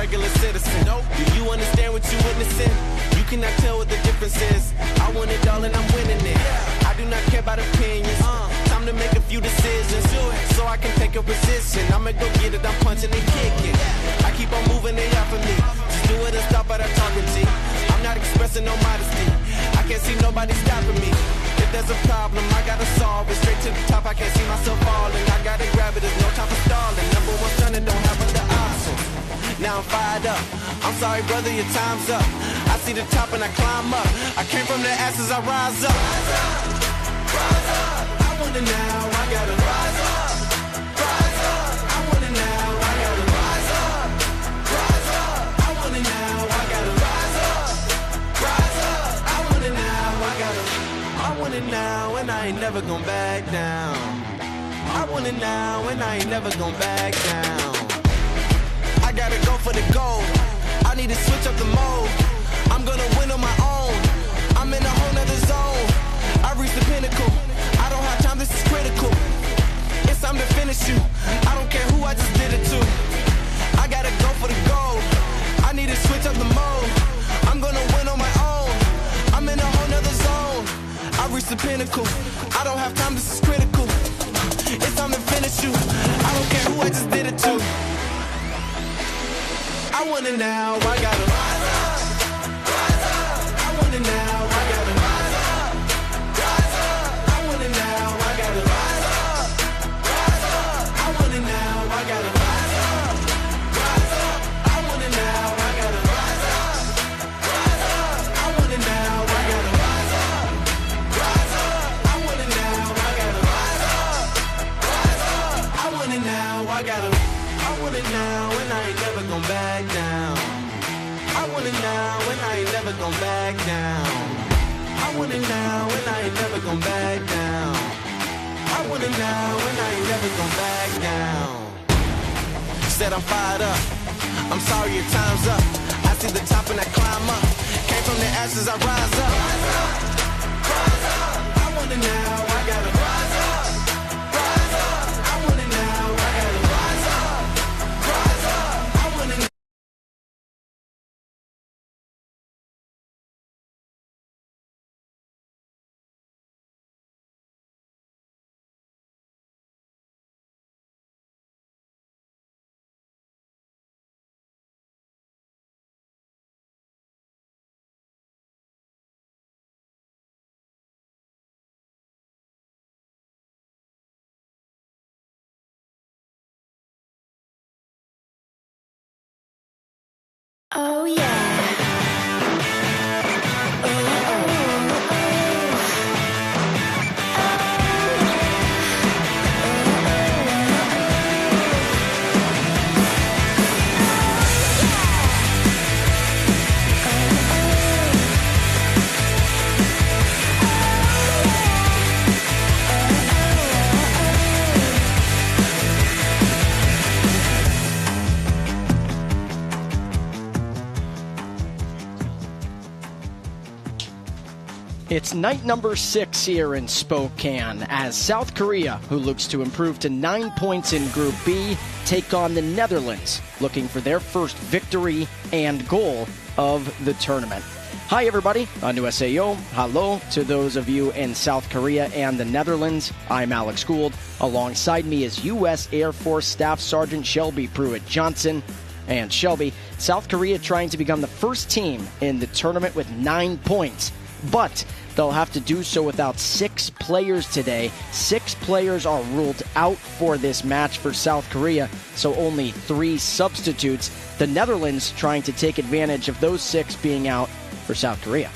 regular citizen. Nope. Do you understand what you're witnessing? You cannot tell what the difference is. I want it all and I'm winning it. I do not care about opinions. Time to make a few decisions so I can take a position. I'ma go get it, I'm punching and kicking. I keep on moving, they offer me. Just do it and stop at a talking G. I'm not expressing no modesty. I can't see nobody stopping me. If there's a problem, I gotta solve it. Straight to the top, I can't see myself falling. I gotta grab it, there's no time for stalling. Number one stunner, don't have other options. Now I'm fired up. I'm sorry, brother, your time's up. I see the top and I climb up. I came from the ashes, I rise up. Rise up, rise up. I want it now, I gotta rise up. Rise up, I want it now, I gotta rise up. Rise up, I want it now, I gotta rise up. Rise up, I want it now, I want it now, and I ain't never gonna back down. I want it now, and I ain't never gonna back down. I gotta go for the gold. I need to switch up the mode. I'm gonna win on my own. I'm in a whole nother zone. I reached the pinnacle. I don't have time, this is critical. It's time to finish you. I don't care who I just did it to. I gotta go for the gold. I need to switch up the mode. I'm gonna win on my own. I'm in a whole nother zone. I reached the pinnacle. I don't have time, this is critical. It's time to finish you. I don't care who I just did it to. I want it now, I gotta rise up, rise up. I want it now, I gotta rise up, rise up. I want it now, I gotta rise up, rise up. I want it now, I gotta rise up, rise up. I want it now, I gotta rise up, rise up. I want it now, I gotta rise up, rise up. I want it now, I gotta rise up, rise up. I want it now, I gotta. I want it now, and I ain't never gonna back down. I want it now, and I ain't never gonna back down. I want it now, and I ain't never gonna back down. I want it now, and I ain't never gonna back down. Said I'm fired up. I'm sorry, your time's up. I see the top and I climb up. Came from the ashes, I rise up. Rise up, rise up. I want it now, I gotta rise up. Rise up, I want it now, I gotta rise up. Rise up, I want it. Oh yeah. It's night number 6 here in Spokane as South Korea, who looks to improve to 9 points in Group B, take on the Netherlands, looking for their first victory and goal of the tournament. Hi everybody, 안녕하세요. Hello to those of you in South Korea and the Netherlands. I'm Alex Gould. Alongside me is U.S. Air Force Staff Sergeant Shelby Pruitt-Johnson. And Shelby, South Korea trying to become the first team in the tournament with 9 points. But they'll have to do so without 6 players today. 6 players are ruled out for this match for South Korea, so only 3 substitutes. The Netherlands trying to take advantage of those 6 being out for South Korea.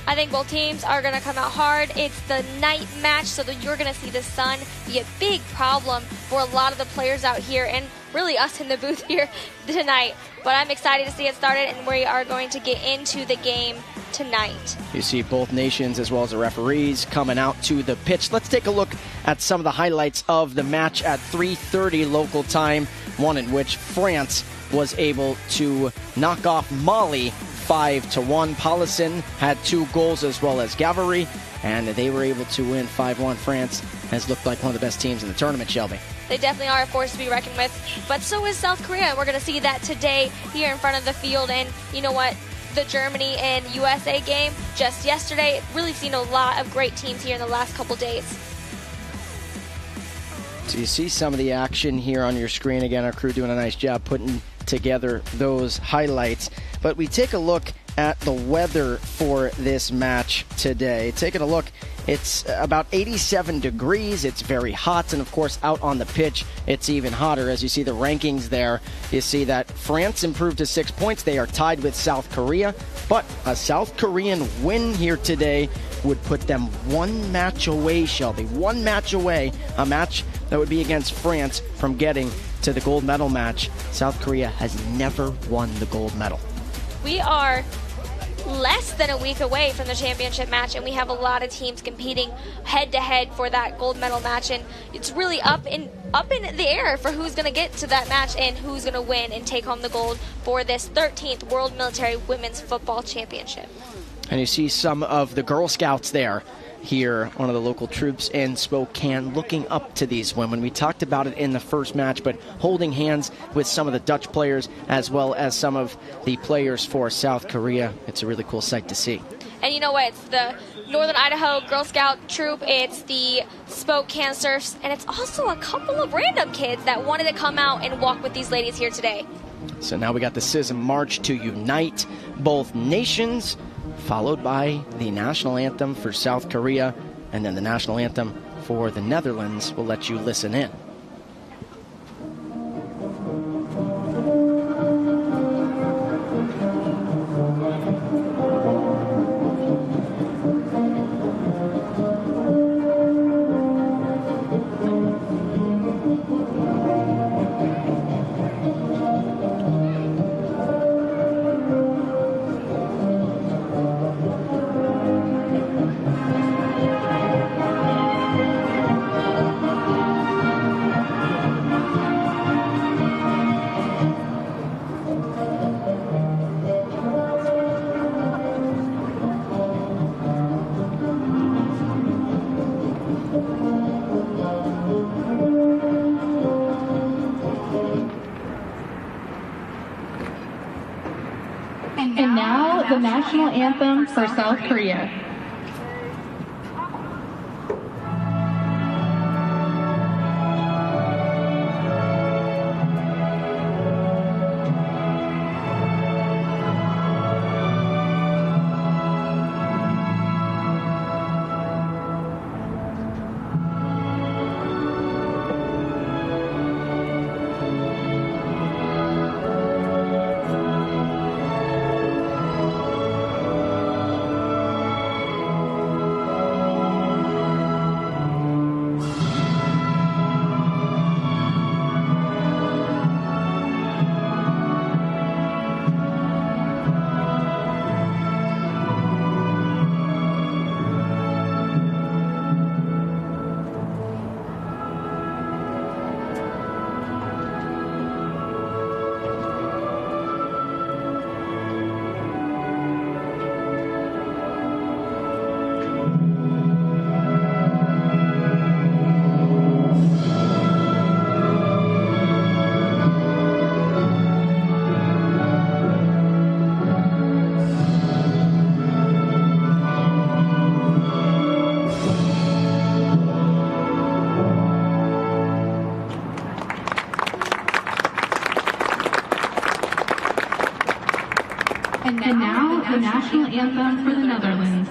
I think both teams are going to come out hard. It's the night match, so that you're going to see the sun be a big problem for a lot of the players out here, and really us in the booth here tonight. But I'm excited to see it started, and we are going to get into the game tonight. You see both nations as well as the referees coming out to the pitch. Let's take a look at some of the highlights of the match at 3:30 local time, one in which France was able to knock off Mali 5-1. Paulison had 2 goals as well as Gavary, and they were able to win 5-1. France has looked like one of the best teams in the tournament, Shelby. They definitely are a force to be reckoned with, but so is South Korea. We're going to see that today here in front of the field. And you know what? The Germany and USA game just yesterday, really seen a lot of great teams here in the last couple days. So you see some of the action here on your screen. Again, our crew doing a nice job putting together those highlights. But we take a look at the weather for this match today. Taking a look, it's about 87 degrees. It's very hot, and of course out on the pitch it's even hotter. As you see the rankings there, you see that France improved to 6 points. They are tied with South Korea, but a South Korean win here today would put them one match away, Shelby. One match away, a match that would be against France from getting to the gold medal match. South Korea has never won the gold medal. We are less than a week away from the championship match, and we have a lot of teams competing head-to-head for that gold medal match, and it's really up in the air for who's going to get to that match and who's going to win and take home the gold for this 13th World Military Women's Football Championship. And you see some of the Girl Scouts there. Here, one of the local troops in Spokane looking up to these women. We talked about it in the first match, but holding hands with some of the Dutch players as well as some of the players for South Korea. It's a really cool sight to see. And you know what? It's the Northern Idaho Girl Scout troop, it's the Spokane Surfs, and it's also a couple of random kids that wanted to come out and walk with these ladies here today. So now we got the CISM March to unite both nations, followed by the national anthem for South Korea, and then the national anthem for the Netherlands. We'll let you listen in. And now the national anthem for South Korea. And now the national anthem for the Netherlands.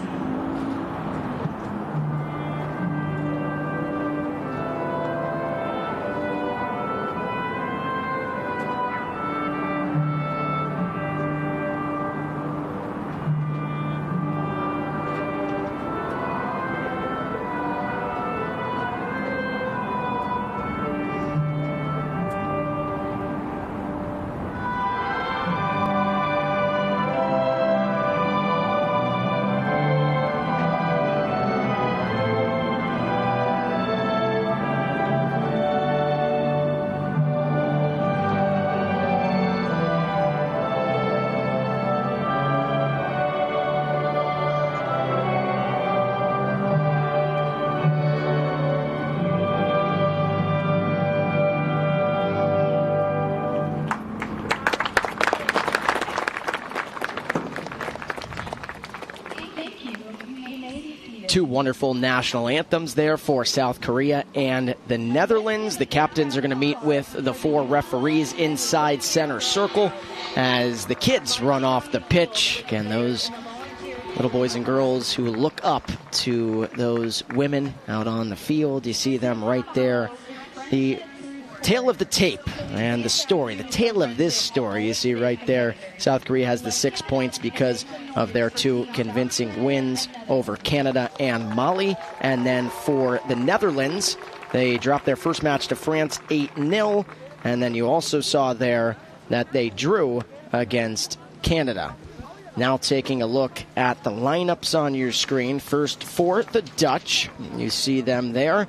Two wonderful national anthems there for South Korea and the Netherlands. The captains are going to meet with the four referees inside center circle as the kids run off the pitch. Again, those little boys and girls who look up to those women out on the field. You see them right there. The tale of the tape and the story, the tale of this story, you see right there. South Korea has the 6 points because of their two convincing wins over Canada and Mali. And then for the Netherlands, they dropped their first match to France 8-0. And then you also saw there that they drew against Canada. Now taking a look at the lineups on your screen. First for the Dutch, you see them there.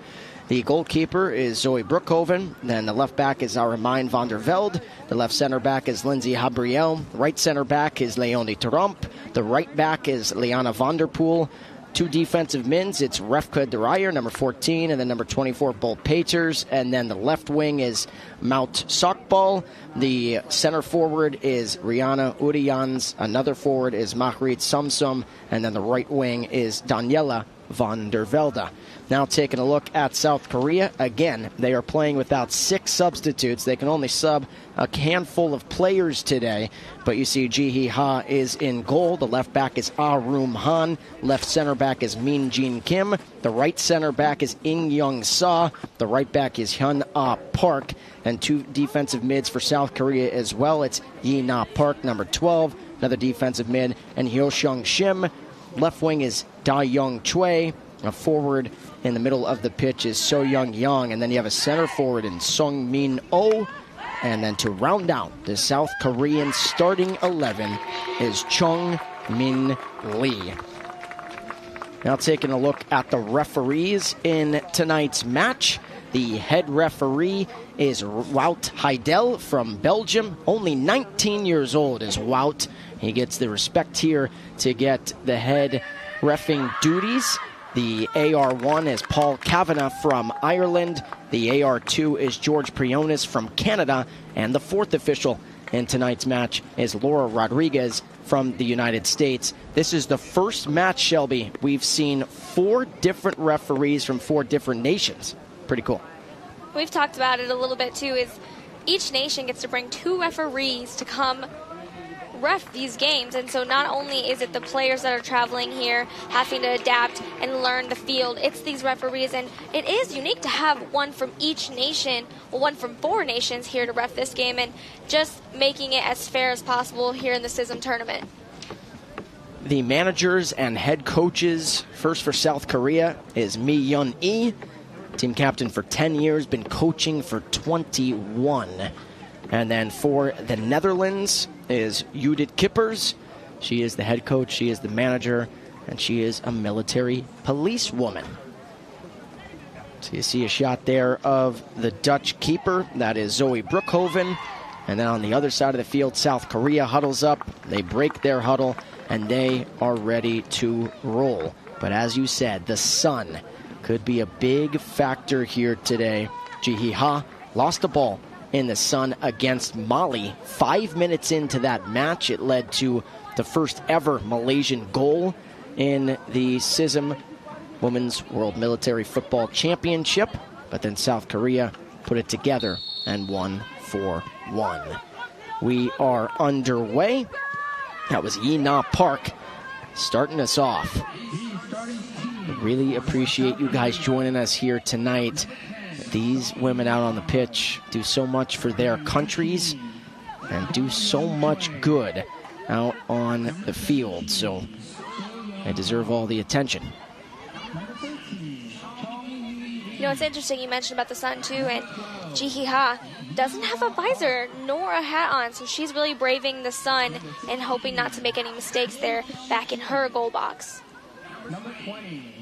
The goalkeeper is Zoe Broekhoven. Then the left back is Aramijn van der Velde. The left center back is Lindsay Habriel. Right center back is Leonie Tromp. The right back is Liana van der Poel. Two defensive mids, it's Refke de Rijer, number 14, and then number 24, Bolt Peters. And then the left wing is Mout Sokbal. The center forward is Rihanna Urians. Another forward is Margriet Samsum. And then the right wing is Daniela van der Velde. Now taking a look at South Korea. Again, they are playing without 6 substitutes. They can only sub a handful of players today. But you see Ji-hee Ha is in goal. The left back is Ah-Room Han. Left center back is Min Jin Kim. The right center back is In Young Sa. The right back is Hyun Ah Park. And two defensive mids for South Korea as well. It's Yi Na Park, number 12. Another defensive mid. And Hyo Seung Shim. Left wing is Da Young Choi. A forward in the middle of the pitch is So Young Yang, and then you have a center forward in Sung Min Oh. And then to round out the South Korean starting 11 is Chung Min Lee. Now taking a look at the referees in tonight's match. The head referee is Wout Heidel from Belgium. Only 19 years old is Wout. He gets the respect here to get the head reffing duties. The AR1 is Paul Kavanagh from Ireland. The AR2 is George Prionis from Canada. And the fourth official in tonight's match is Laura Rodriguez from the United States. This is the first match, Shelby. We've seen 4 different referees from 4 different nations. Pretty cool. We've talked about it a little bit too, is each nation gets to bring 2 referees to come ref these games, and so not only is it the players that are traveling here having to adapt and learn the field, it's these referees, and it is unique to have one from each nation, well, one from 4 nations here to ref this game, and just making it as fair as possible here in the CISM tournament. The managers and head coaches, first for South Korea is Mi Yun Lee, team captain for 10 years, been coaching for 21. And then for the Netherlands is Judith Kippers. She is the head coach, she is the manager, and she is a military policewoman. So you see a shot there of the Dutch keeper. That is Zoe Broekhoven. And then on the other side of the field, South Korea huddles up. They break their huddle, and they are ready to roll. But as you said, the sun could be a big factor here today. Ji-hee Ha lost the ball in the sun against Mali. 5 minutes into that match, it led to the first ever Malaysian goal in the CISM Women's World Military Football Championship. But then South Korea put it together and won 4-1. We are underway. That was Yi Na Park starting us off. Really appreciate you guys joining us here tonight. These women out on the pitch do so much for their countries and do so much good out on the field. So they deserve all the attention. You know, it's interesting you mentioned about the sun too, and Ji-hee Ha doesn't have a visor nor a hat on, so she's really braving the sun and hoping not to make any mistakes there back in her goal box. Number 20.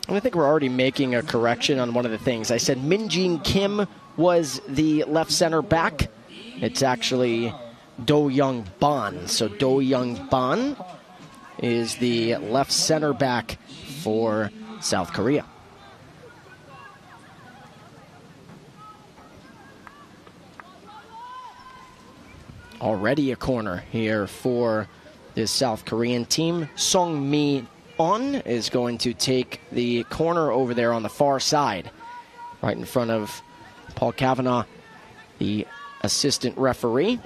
I think we're already making a correction on one of the things. I said Min Jin Kim was the left center back. It's actually Do Young Ban. So Do Young Ban is the left center back for South Korea. Already a corner here for this South Korean team. Song Mi-on is going to take the corner over there on the far side, right in front of Paul Kavanaugh, the assistant referee.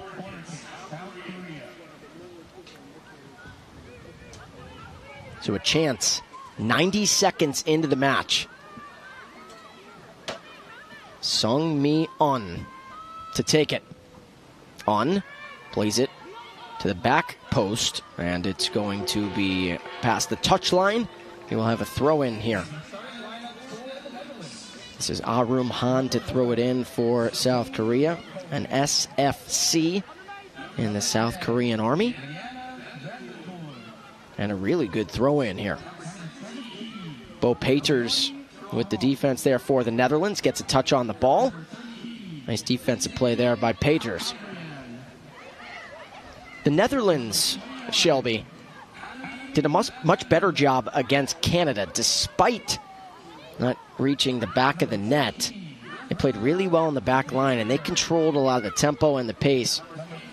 So a chance 90 seconds into the match. Song Mi-on to take it. On, plays it to the back post, and it's going to be past the touchline. He will have a throw in here. This is Arum Han to throw it in for South Korea, an SFC in the South Korean Army. And a really good throw in here. Bo Peters with the defense there for the Netherlands, gets a touch on the ball. Nice defensive play there by Peters. The Netherlands, Shelby, did a much better job against Canada despite not reaching the back of the net. They played really well in the back line, and they controlled a lot of the tempo and the pace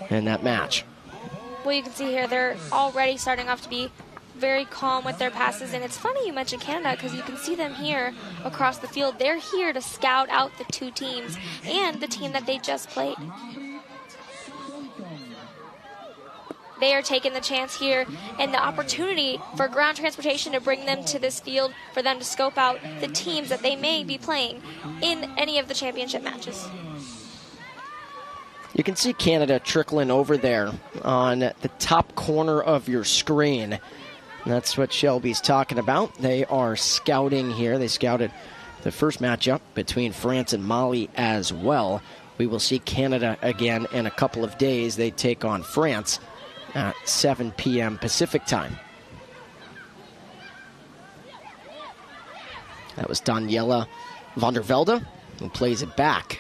in that match. Well, you can see here they're already starting off to be very calm with their passes, and it's funny you mentioned Canada because you can see them here across the field. They're here to scout out the two teams and the team that they just played. They are taking the chance here and the opportunity for ground transportation to bring them to this field for them to scope out the teams that they may be playing in any of the championship matches. You can see Canada trickling over there on the top corner of your screen. That's what Shelby's talking about. They are scouting here. They scouted the first matchup between France and Mali as well. We will see Canada again in a couple of days. They take on France at 7 p.m. Pacific time. That was Daniela van der Velde, who plays it back.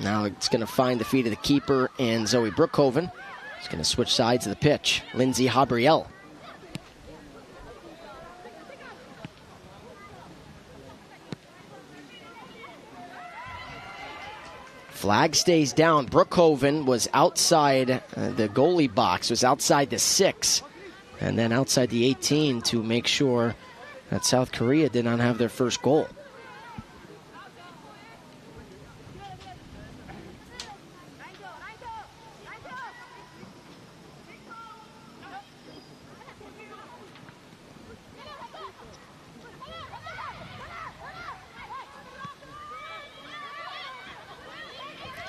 Now it's going to find the feet of the keeper and Zoe Brookhoven. It's going to switch sides of the pitch. Lindsay Habriel. Flag stays down. Brookhoven was outside the goalie box, was outside the 6, and then outside the 18 to make sure that South Korea did not have their first goal.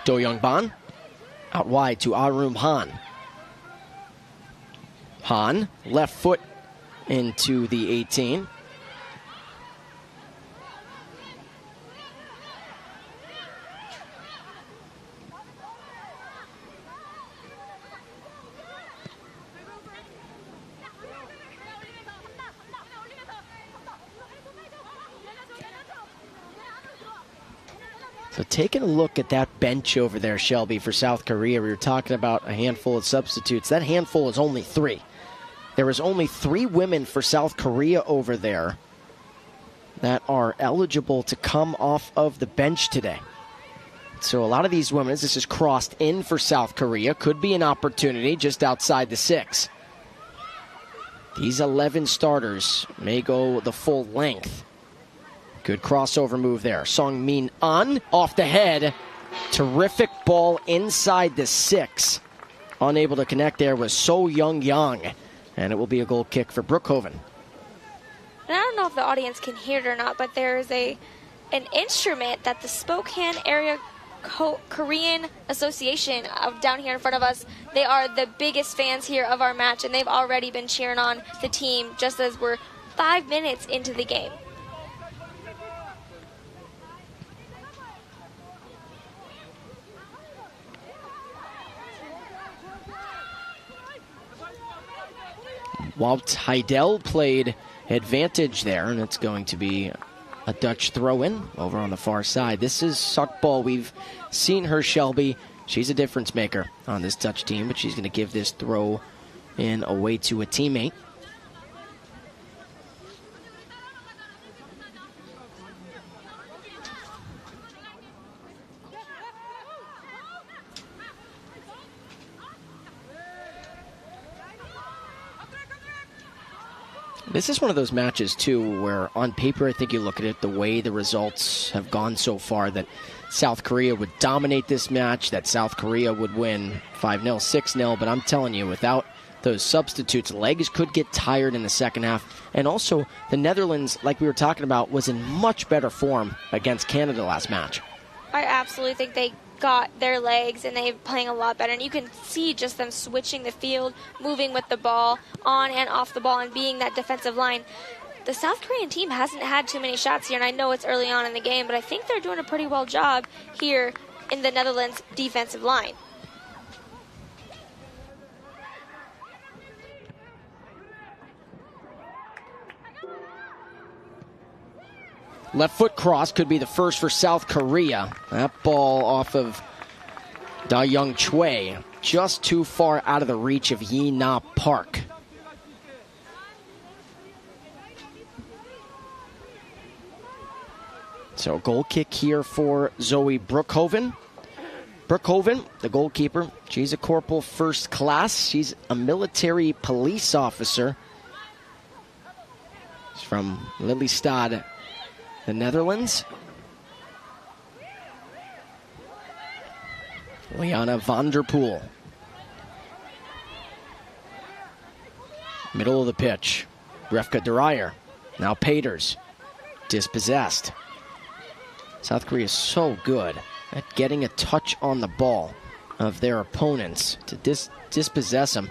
Do Young Ban out wide to Arum Han. Han, left foot into the 18. So taking a look at that bench over there, Shelby, for South Korea, we were talking about a handful of substitutes. That handful is only 3. There is only 3 women for South Korea over there that are eligible to come off of the bench today. So a lot of these women, this is crossed in for South Korea, could be an opportunity just outside the 6. These 11 starters may go the full length. Good crossover move there. Song Min-an off the head. Terrific ball inside the 6. Unable to connect there was So Young. And it will be a goal kick for Brookhoven. And I don't know if the audience can hear it or not, but there is an instrument that the Spokane Area Korean Association down here in front of us, they are the biggest fans here of our match, and they've already been cheering on the team just as we're 5 minutes into the game. Wout Heidel played advantage there, and it's going to be a Dutch throw-in over on the far side. This is suck ball. We've seen her, Shelby. She's a difference maker on this Dutch team, but she's going to give this throw in away to a teammate. This is one of those matches, too, where on paper, I think you look at it, the way the results have gone so far, that South Korea would dominate this match, that South Korea would win 5-0, 6-0. But I'm telling you, without those substitutes, legs could get tired in the second half. And also, the Netherlands, like we were talking about, was in much better form against Canada last match. I absolutely think they got their legs and they're playing a lot better. And you can see just them switching the field, moving with the ball, on and off the ball, and being that defensive line. The South Korean team hasn't had too many shots here, and I know it's early on in the game, but I think they're doing a pretty well job here in the Netherlands defensive line. Left foot cross could be the first for South Korea. That ball off of Da Young Choi, just too far out of the reach of Yi Na Park. So goal kick here for Zoe Brookhoven. Brookhoven, the goalkeeper, she's a corporal first class. She's a military police officer. She's from Lelystad, the Netherlands. Liana van der Poel. Middle of the pitch. Refka Dreyer. Now Peters. Dispossessed. South Korea is so good at getting a touch on the ball of their opponents to dispossess them.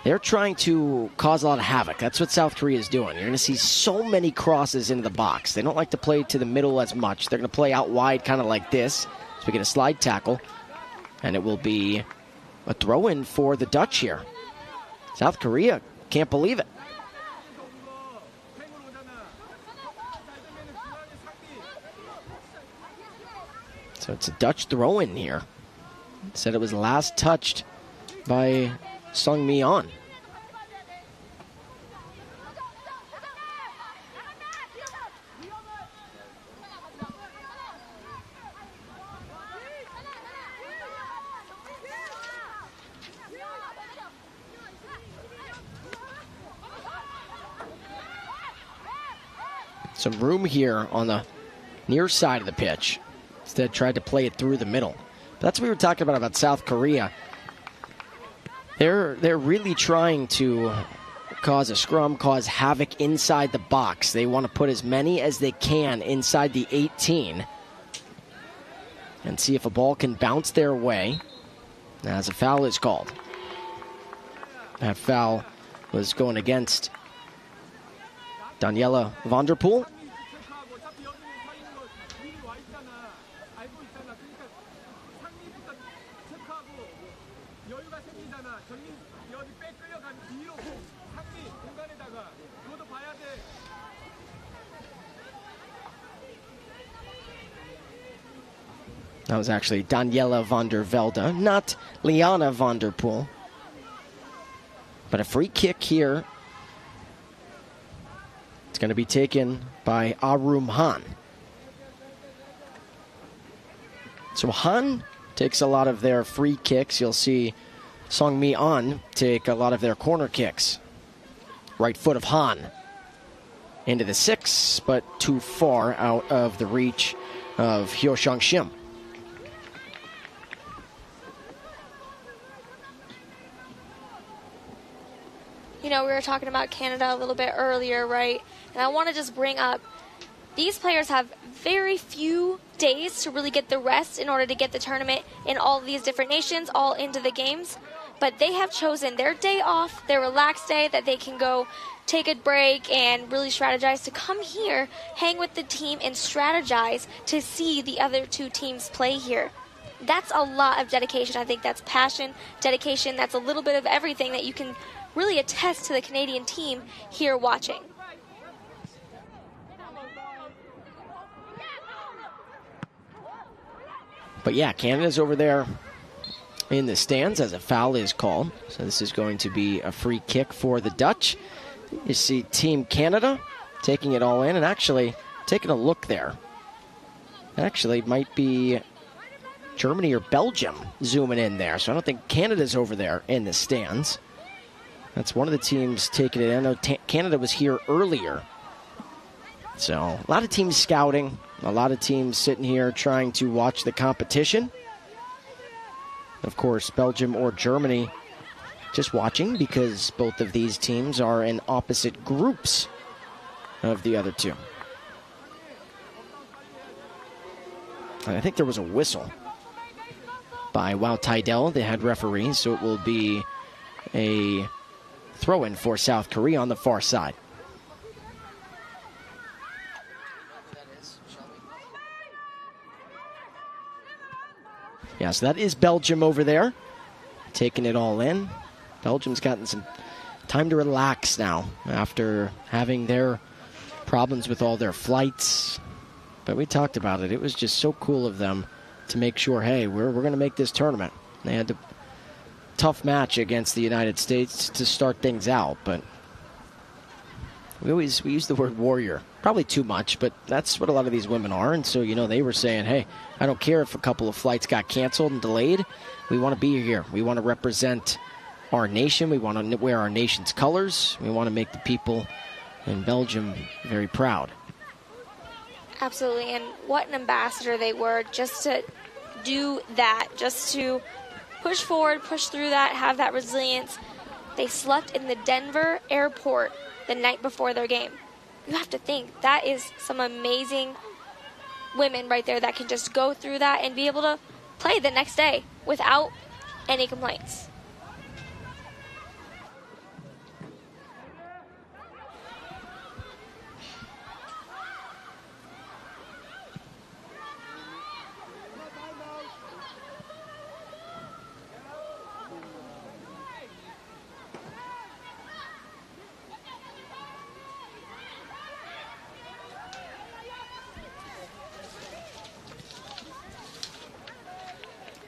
They're trying to cause a lot of havoc. That's what South Korea is doing. You're going to see so many crosses into the box. They don't like to play to the middle as much. They're going to play out wide kind of like this. So we get a slide tackle. And it will be a throw-in for the Dutch here. South Korea can't believe it. So it's a Dutch throw-in here. Said it was last touched by Sung Mi-on. Some room here on the near side of the pitch. Instead, tried to play it through the middle. But that's what we were talking about South Korea. They're really trying to cause a scrum, cause havoc inside the box. They want to put as many as they can inside the 18 and see if a ball can bounce their way as a foul is called. That foul was going against Daniela van der Poel. That was actually Daniela van der Velde, not Liana van der Poel. But a free kick here. It's going to be taken by Arum Han. So Han takes a lot of their free kicks. You'll see Song Mi-on take a lot of their corner kicks. Right foot of Han into the 6, but too far out of the reach of Hyo Shang Shim. You know, we were talking about Canada a little bit earlier, right? And I want to just bring up, these players have very few days to really get the rest in order to get the tournament in all of these different nations, all into the games. But they have chosen their day off, their relaxed day, that they can go take a break and really strategize to come here, hang with the team, and strategize to see the other two teams play here. That's a lot of dedication. I think that's passion, dedication. That's a little bit of everything that you can really attest to the Canadian team here watching. But yeah, Canada's over there in the stands as a foul is called. So this is going to be a free kick for the Dutch. You see Team Canada taking it all in and actually taking a look there. Actually, might be Germany or Belgium zooming in there. So I don't think Canada's over there in the stands. That's one of the teams taking it. I know Canada was here earlier. So a lot of teams scouting, a lot of teams sitting here trying to watch the competition. Of course, Belgium or Germany just watching because both of these teams are in opposite groups of the other two. And I think there was a whistle by Wow Tydell, the head referee, so it will be a throw-in for South Korea on the far side. Yeah, so that is Belgium over there, taking it all in. Belgium's gotten some time to relax now after having their problems with all their flights. But we talked about it. It was just so cool of them to make sure, hey, we're going to make this tournament. They had a tough match against the United States to start things out, but we use the word warrior. Probably too much, but that's what a lot of these women are. And so, you know, they were saying, hey, I don't care if a couple of flights got canceled and delayed. We want to be here. We want to represent our nation. We want to wear our nation's colors. We want to make the people in Belgium very proud. Absolutely, and what an ambassador they were just to do that, just to push forward, push through that, have that resilience. They slept in the Denver airport the night before their game. You have to think, that is some amazing women right there that can just go through that and be able to play the next day without any complaints.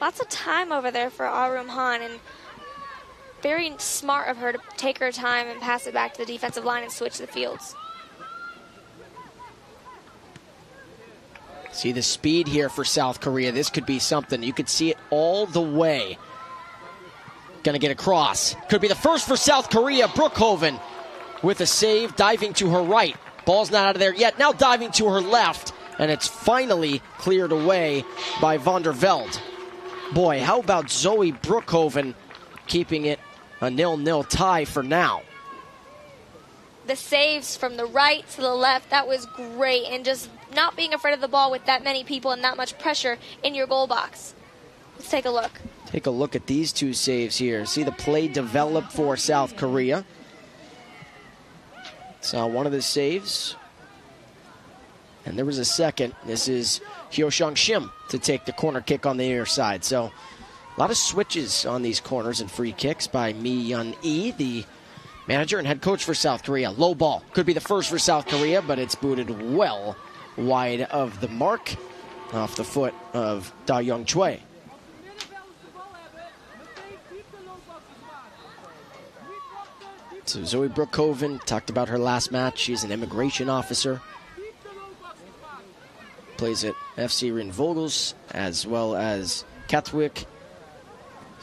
Lots of time over there for Arum Han, and very smart of her to take her time and pass it back to the defensive line and switch the fields. See the speed here for South Korea. This could be something. You could see it all the way. Gonna get across. Could be the first for South Korea. Brookhoven with a save, diving to her right. Ball's not out of there yet. Now diving to her left, and it's finally cleared away by Van der Velde. Boy, how about Zoe Brookhoven keeping it a 0-0 tie for now? The saves from the right to the left, that was great. And just not being afraid of the ball with that many people and that much pressure in your goal box. Let's take a look. Take a look at these two saves here. See the play develop for South Korea. Saw one of the saves. And there was a second. This is Hyo-Shang Shim to take the corner kick on the near side. So a lot of switches on these corners and free kicks by Mi Yun-Lee, the manager and head coach for South Korea. Low ball. Could be the first for South Korea, but it's booted well wide of the mark off the foot of Da Young Choi. So Zoe Brookhoven, talked about her last match. She's an immigration officer. Plays at FC Rijnvogels as well as Katwijk.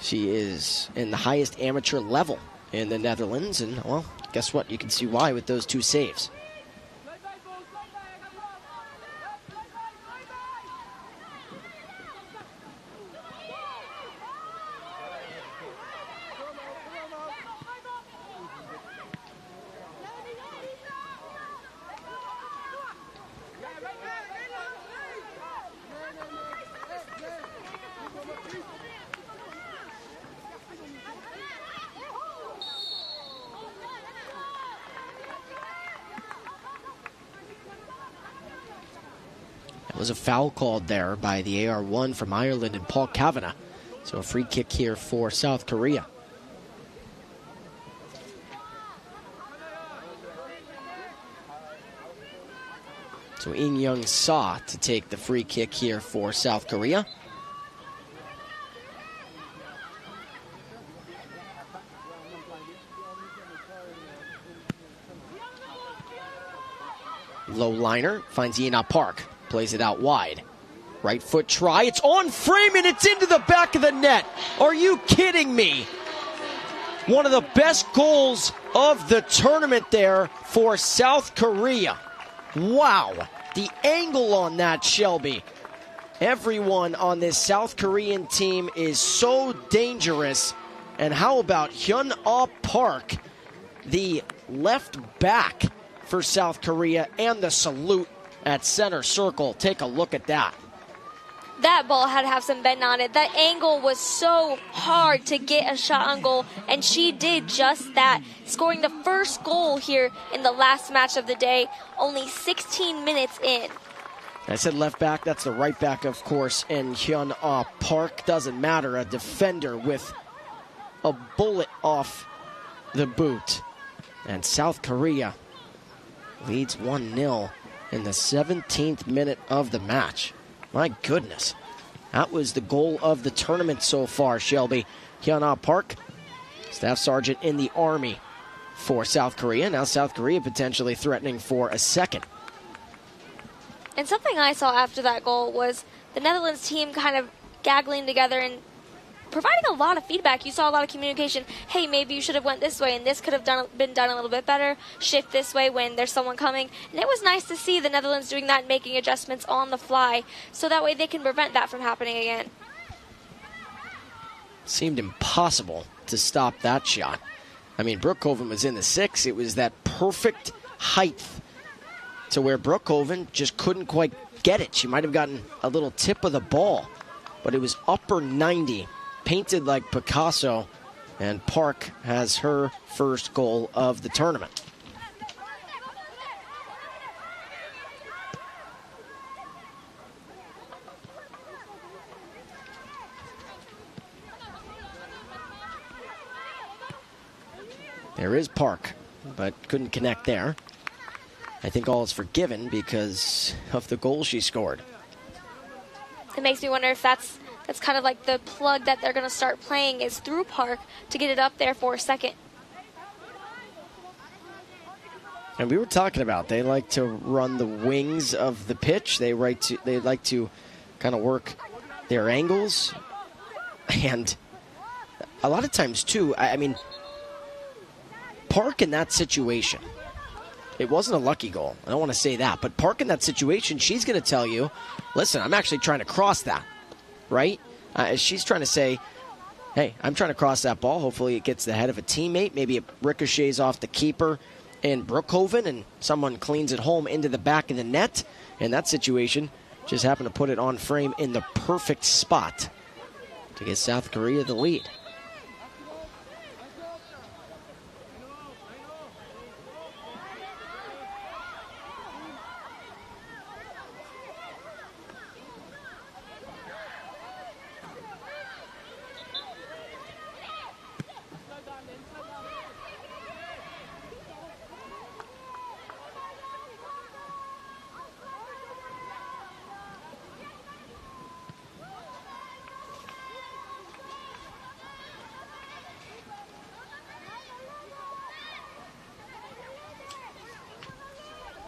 She is in the highest amateur level in the Netherlands, and well, guess what? You can see why with those two saves. Was a foul called there by the AR1 from Ireland and Paul Kavanagh. So a free kick here for South Korea. So In Young Sa to take the free kick here for South Korea. Low liner finds Yena Park. Plays it out wide. Right foot try. It's on frame and it's into the back of the net. Are you kidding me? One of the best goals of the tournament there for South Korea. Wow, the angle on that, Shelby. Everyone on this South Korean team is so dangerous. And how about Hyun-Ah Park, the left back for South Korea, and the salute at center circle. Take a look at that. That ball had to have some bend on it. That angle was so hard to get a shot on goal, and she did just that, scoring the first goal here in the last match of the day, only 16 minutes in. I said left back, that's the right back, of course, in Hyun-Ah Park. Doesn't matter, a defender with a bullet off the boot. And South Korea leads 1-0 in the 17th minute of the match. My goodness. That was the goal of the tournament so far, Shelby. Hyun-Ah Park, Staff Sergeant in the Army for South Korea. Now South Korea potentially threatening for a second. And something I saw after that goal was the Netherlands team kind of gaggling together and providing a lot of feedback. You saw a lot of communication. Hey, maybe you should have went this way, and this could have been done a little bit better. Shift this way when there's someone coming. And it was nice to see the Netherlands doing that and making adjustments on the fly, so that way they can prevent that from happening again. Seemed impossible to stop that shot. I mean, Broekhoven was in the 6. It was that perfect height to where Broekhoven just couldn't quite get it. She might have gotten a little tip of the ball, but it was upper 90. Painted like Picasso, and Park has her first goal of the tournament. There is Park, but couldn't connect there. I think all is forgiven because of the goal she scored. It makes me wonder if that's kind of like the plug that they're going to start playing is through Park to get it up there for a second. And we were talking about they like to run the wings of the pitch. They like to kind of work their angles. And a lot of times, too, I mean, Park in that situation, it wasn't a lucky goal. I don't want to say that. But Park in that situation, she's going to tell you, listen, I'm actually trying to cross that. Right? She's trying to say, hey, I'm trying to cross that ball. Hopefully it gets the head of a teammate. Maybe it ricochets off the keeper in Broekhoven and someone cleans it home into the back of the net. In that situation, just happened to put it on frame in the perfect spot to get South Korea the lead.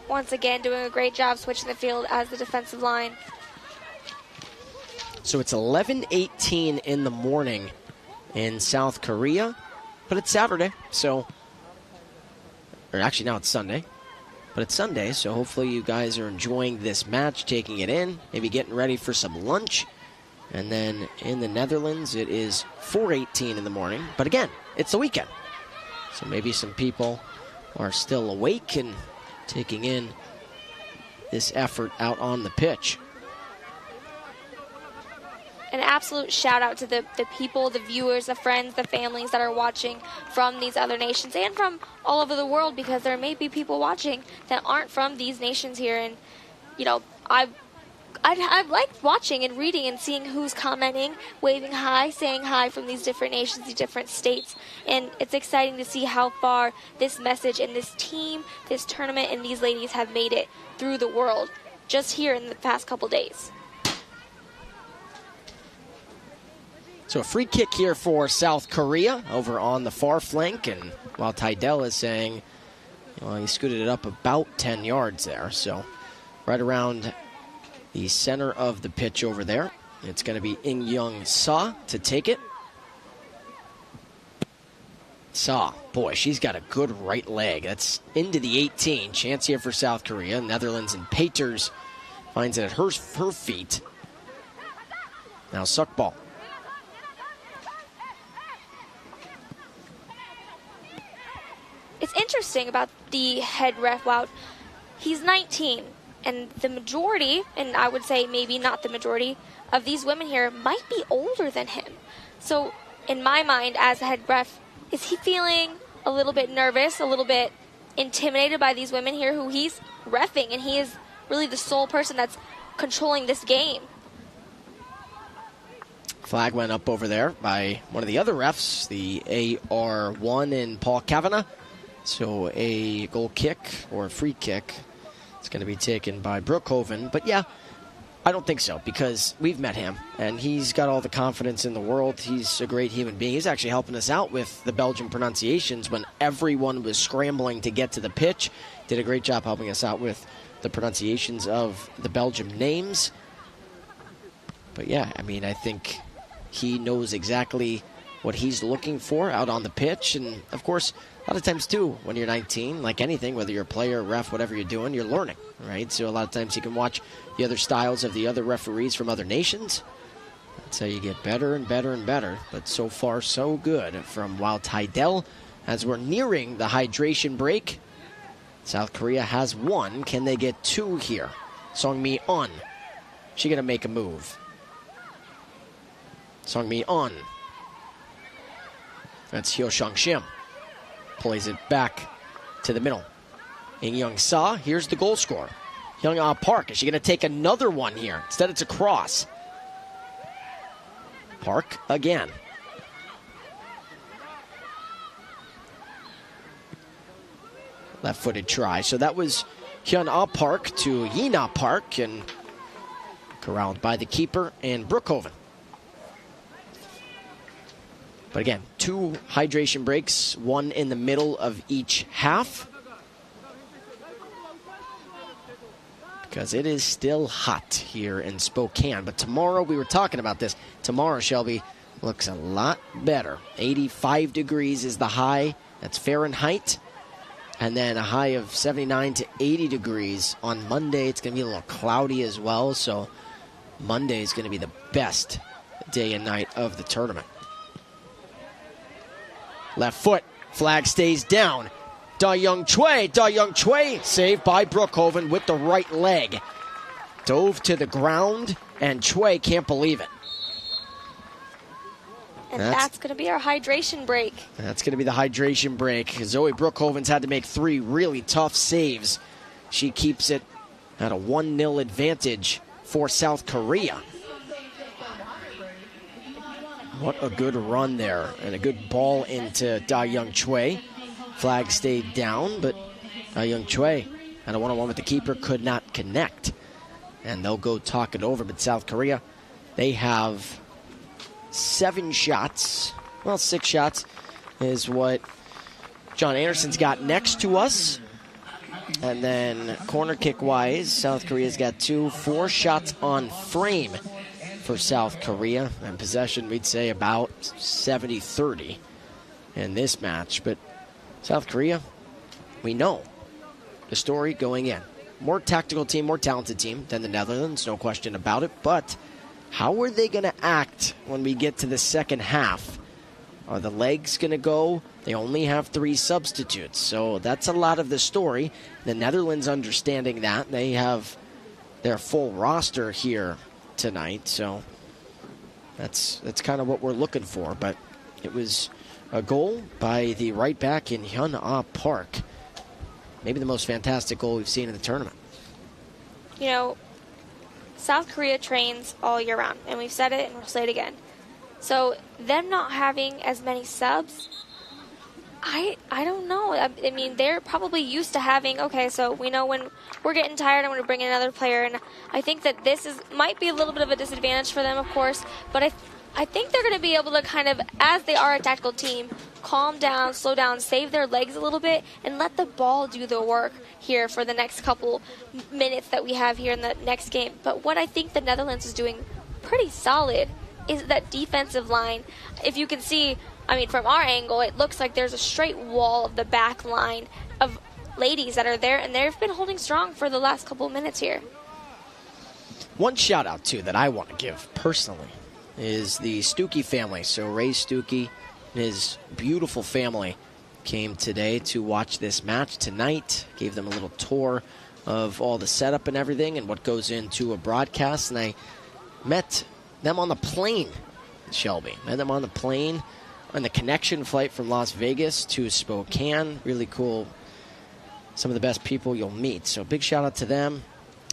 Once again, doing a great job switching the field as the defensive line. So it's 11:18 in the morning in South Korea, but it's Saturday, so, or actually now it's Sunday, but it's Sunday, so hopefully you guys are enjoying this match, taking it in, maybe getting ready for some lunch. And then in the Netherlands, it is 4:18 in the morning, but again, it's the weekend. So maybe some people are still awake and taking in this effort out on the pitch. An absolute shout out to the people, the viewers, the friends, the families that are watching from these other nations and from all over the world, because there may be people watching that aren't from these nations here. And, you know, I like watching and reading and seeing who's commenting, waving hi, saying hi from these different nations, these different states. And it's exciting to see how far this message and this team, this tournament, and these ladies have made it through the world just here in the past couple days. So a free kick here for South Korea over on the far flank. And while Tydell is saying, well, he scooted it up about 10 yards there. So right around the center of the pitch over there. It's going to be In Young Sa to take it. Saw, boy, she's got a good right leg. That's into the 18. Chance here for South Korea. Netherlands and Peters finds it at her feet. Now suck ball. It's interesting about the head ref. Wow, he's 19, and the majority, and I would say maybe not the majority, of these women here might be older than him. So in my mind, as a head ref, is he feeling a little bit nervous, a little bit intimidated by these women here who he's reffing, and he is really the sole person that's controlling this game? Flag went up over there by one of the other refs, the AR1 in Paul Kavanagh. So a goal kick or a free kick. It's going to be taken by Brookhoven. But yeah, I don't think so, because we've met him, and he's got all the confidence in the world. He's a great human being. He's actually helping us out with the Belgian pronunciations when everyone was scrambling to get to the pitch. Did a great job helping us out with the pronunciations of the Belgium names. But yeah, I mean, I think he knows exactly what he's looking for out on the pitch. And of course, a lot of times too, when you're 19, like anything, whether you're a player, ref, whatever you're doing, you're learning, right? So a lot of times you can watch the other styles of the other referees from other nations. That's how you get better and better and better. But so far, so good from Wild Tydell. As we're nearing the hydration break, South Korea has one. Can they get two here? Songmi On. She going to make a move. Songmi On. That's Hyo Shang Shim. Plays it back to the middle. In Young Sa, here's the goal scorer. Young Ah Park, is she going to take another one here? Instead, it's a cross. Park again. Left-footed try. So that was Hyun Ah Park to Yina Park, and corralled by the keeper and Brookhoven. But again, two hydration breaks, one in the middle of each half. Because it is still hot here in Spokane. But tomorrow, we were talking about this. Tomorrow, Shelby, looks a lot better. 85 degrees is the high. That's Fahrenheit. And then a high of 79 to 80 degrees. On Monday, it's going to be a little cloudy as well. So Monday is going to be the best day and night of the tournament. Left foot, flag stays down. Da Young Choi, saved by Brookhoven with the right leg. Dove to the ground, and Choi can't believe it. And that's going to be our hydration break. That's going to be the hydration break. Zoe Brookhoven's had to make three really tough saves. She keeps it at a 1-0 advantage for South Korea. What a good run there, and a good ball into Da Young Choi. Flag stayed down, but Da Young Choi had a one-on-one with the keeper, could not connect. And they'll go talk it over, but South Korea, they have 7 shots. Well, 6 shots is what John Anderson's got next to us. And then corner kick-wise, South Korea's got 2, 4 shots on frame for South Korea. And possession, we'd say about 70-30 in this match. But South Korea, we know the story going in. More tactical team, more talented team than the Netherlands, no question about it. But how are they going to act when we get to the second half? Are the legs going to go? They only have 3 substitutes, so that's a lot of the story. The Netherlands understanding that. They have their full roster here tonight, so that's kind of what we're looking for. But it was a goal by the right back in Hyun Ah Park. Maybe the most fantastic goal we've seen in the tournament. You know, South Korea trains all year round, and we've said it and we'll say it again. So them not having as many subs, I don't know. I mean, they're probably used to having, okay, so we know when we're getting tired, I'm going to bring in another player. And I think that this might be a little bit of a disadvantage for them, of course. But I think they're going to be able to kind of, as they are a tactical team, calm down, slow down, save their legs a little bit, and let the ball do the work here for the next couple minutes that we have here in the next game. But what I think the Netherlands is doing pretty solid is that defensive line. If you can see, I mean, from our angle, it looks like there's a straight wall of the back line of ladies that are there, and they've been holding strong for the last couple of minutes here. One shout out, too, that I want to give personally is the Stuckey family. So Ray Stuckey and his beautiful family came today to watch this match tonight, gave them a little tour of all the setup and everything and what goes into a broadcast, and I met them on the plane, Shelby. Met them on the plane on the connection flight from Las Vegas to Spokane. Really cool. Some of the best people you'll meet. So big shout out to them.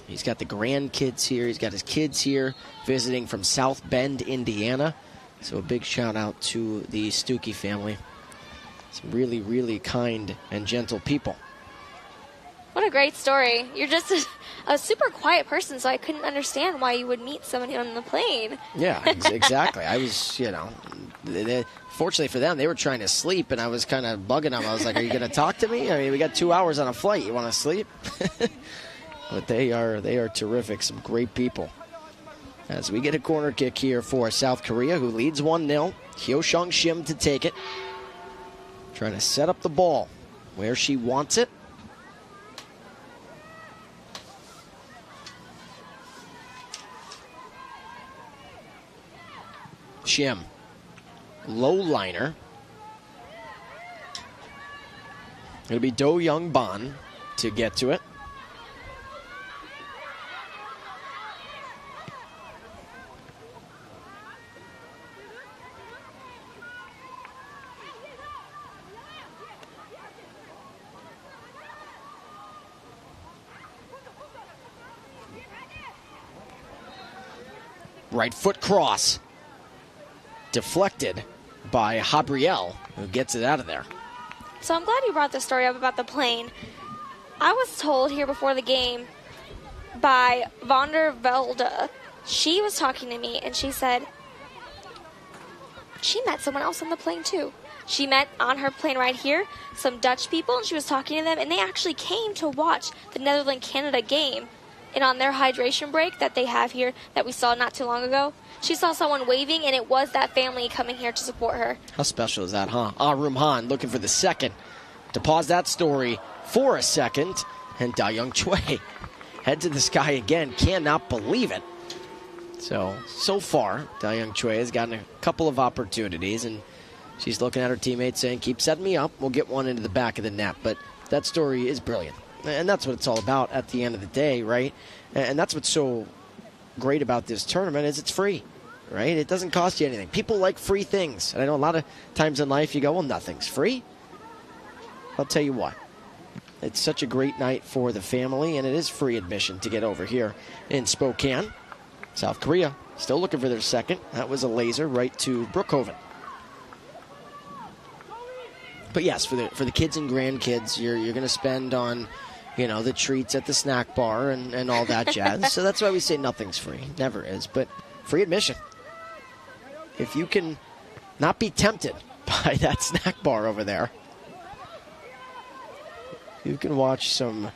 He's got the grandkids here. He's got his kids here visiting from South Bend, Indiana. So a big shout out to the Stuckey family. Some really, really kind and gentle people. What a great story. You're just a super quiet person, so I couldn't understand why you would meet somebody on the plane. Yeah, exactly. I was, fortunately for them, they were trying to sleep, and I was kind of bugging them. I was like, are you going to talk to me? I mean, we got 2 hours on a flight. You want to sleep? But they are terrific, some great people. As we get a corner kick here for South Korea, who leads 1-0. Hyo-sung Shim to take it. Trying to set up the ball where she wants it. Shim. Low liner. It'll be Do Young Ban to get to it. Right foot cross. Deflected by Habriel, who gets it out of there. So I'm glad you brought the story up about the plane. I was told here before the game by Vonder Velde, she was talking to me and she said she met someone else on the plane too. She met on her plane right here some Dutch people, and she was talking to them, and they actually came to watch the Netherlands-Canada game. And on their hydration break that they have here that we saw not too long ago, she saw someone waving, and it was that family coming here to support her. How special is that, huh? Rum Han looking for the second. To pause that story for a second, and Da Young Choi head to the sky again. Cannot believe it. So far, Da Young Choi has gotten a couple of opportunities, and she's looking at her teammates saying, keep setting me up. We'll get one into the back of the net. But that story is brilliant. And that's what it's all about at the end of the day, right? And that's what's so great about this tournament is it's free, right? It doesn't cost you anything. People like free things. And I know a lot of times in life you go, well, nothing's free. I'll tell you what. It's such a great night for the family, and it is free admission to get over here in Spokane. South Korea still looking for their second. That was a laser right to Brookhoven. But yes, for the kids and grandkids, you're going to spend on, the treats at the snack bar and all that jazz. So that's why we say nothing's free. Never is, but free admission. If you can not be tempted by that snack bar over there, you can watch some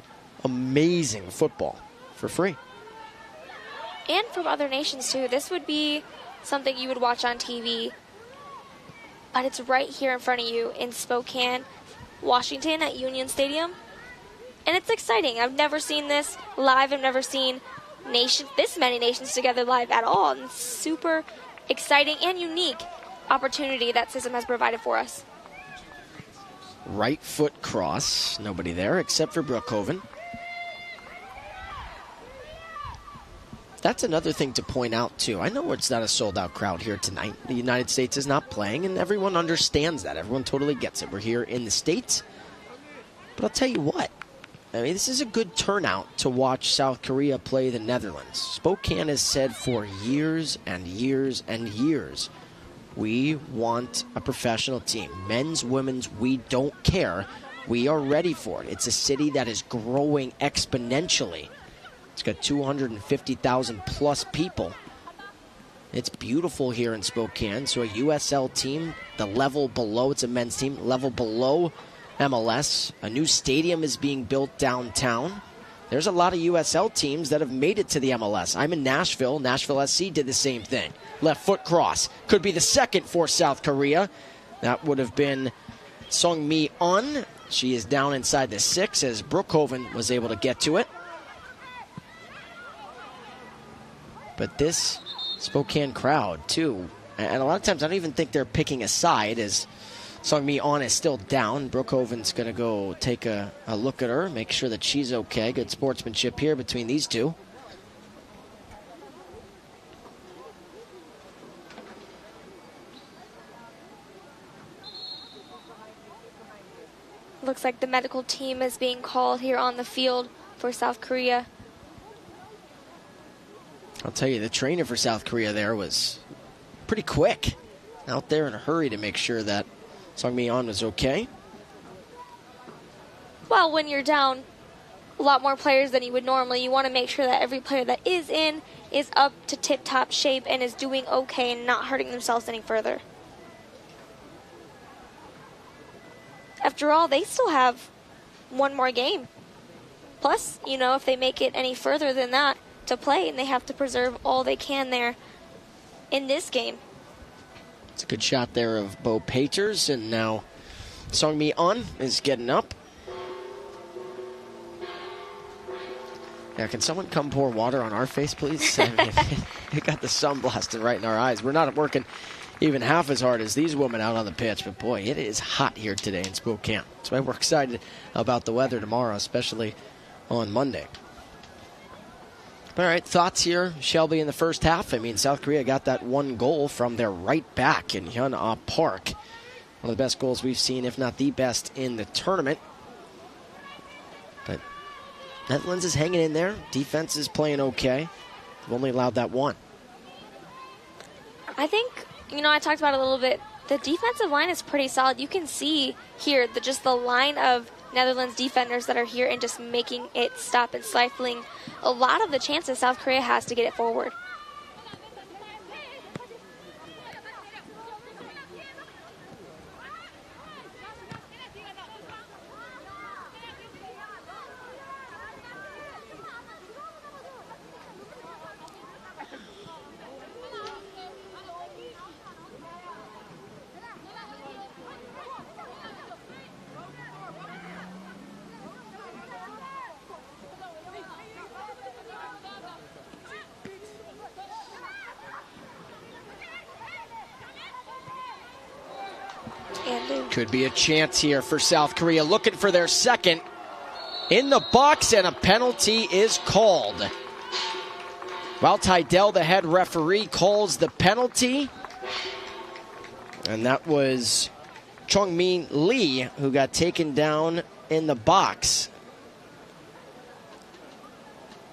amazing football for free. And from other nations, too. This would be something you would watch on TV. But it's right here in front of you in Spokane, Washington at Union Stadium. And it's exciting. I've never seen this live. I've never seen this many nations together live at all. And it's super exciting and unique opportunity that CISM has provided for us. Right foot cross. Nobody there except for Brookhoven. That's another thing to point out, too. I know it's not a sold-out crowd here tonight. The United States is not playing, and everyone understands that. Everyone totally gets it. We're here in the States. But I'll tell you what. I mean, this is a good turnout to watch South Korea play the Netherlands. Spokane has said for years and years and years, we want a professional team. Men's, women's, we don't care. We are ready for it. It's a city that is growing exponentially. It's got 250,000 plus people. It's beautiful here in Spokane. So a USL team, the level below, it's a men's team, level below MLS. A new stadium is being built downtown. there's a lot of USL teams that have made it to the MLS. I'm in Nashville. Nashville SC did the same thing. Left foot cross. Could be the second for South Korea. That would have been Song-mi On. She is down inside the 6 as Brookhoven was able to get to it. But this Spokane crowd, too, and a lot of times I don't even think they're picking a side as Song-mi On is still down. Brookhoven's going to go take a look at her, make sure that she's okay. Good sportsmanship here between these two. Looks like the medical team is being called here on the field for South Korea. I'll tell you, the trainer for South Korea there was pretty quick. Out there in a hurry to make sure that Song-mi On was okay. Well, when you're down a lot more players than you would normally, you want to make sure that every player that is in is up to tip-top shape and is doing okay and not hurting themselves any further. After all, they still have one more game. Plus, you know, if they make it any further than that to play, and they have to preserve all they can there in this game. It's a good shot there of Bo Paters, and now Song-mi On is getting up. Yeah, can someone come pour water on our face, please? I mean, it got the sun blasting right in our eyes. We're not working even half as hard as these women out on the pitch, but boy, it is hot here today in Spokane. That's why we're excited about the weather tomorrow, especially on Monday. All right, thoughts here, Shelby, in the first half? I mean, South Korea got that one goal from their right back in Hyun-ah Park. One of the best goals we've seen, if not the best, in the tournament. But Netherlands is hanging in there. Defense is playing okay. They've only allowed that one. I think, you know, I talked about it a little bit. The defensive line is pretty solid. You can see here just the line of Netherlands defenders that are here and just making it stop and stifling a lot of the chances South Korea has to get it forward. Could be a chance here for South Korea, looking for their second in the box, and a penalty is called. Well, Tydell, the head referee, calls the penalty, and that was Chong-min Lee who got taken down in the box.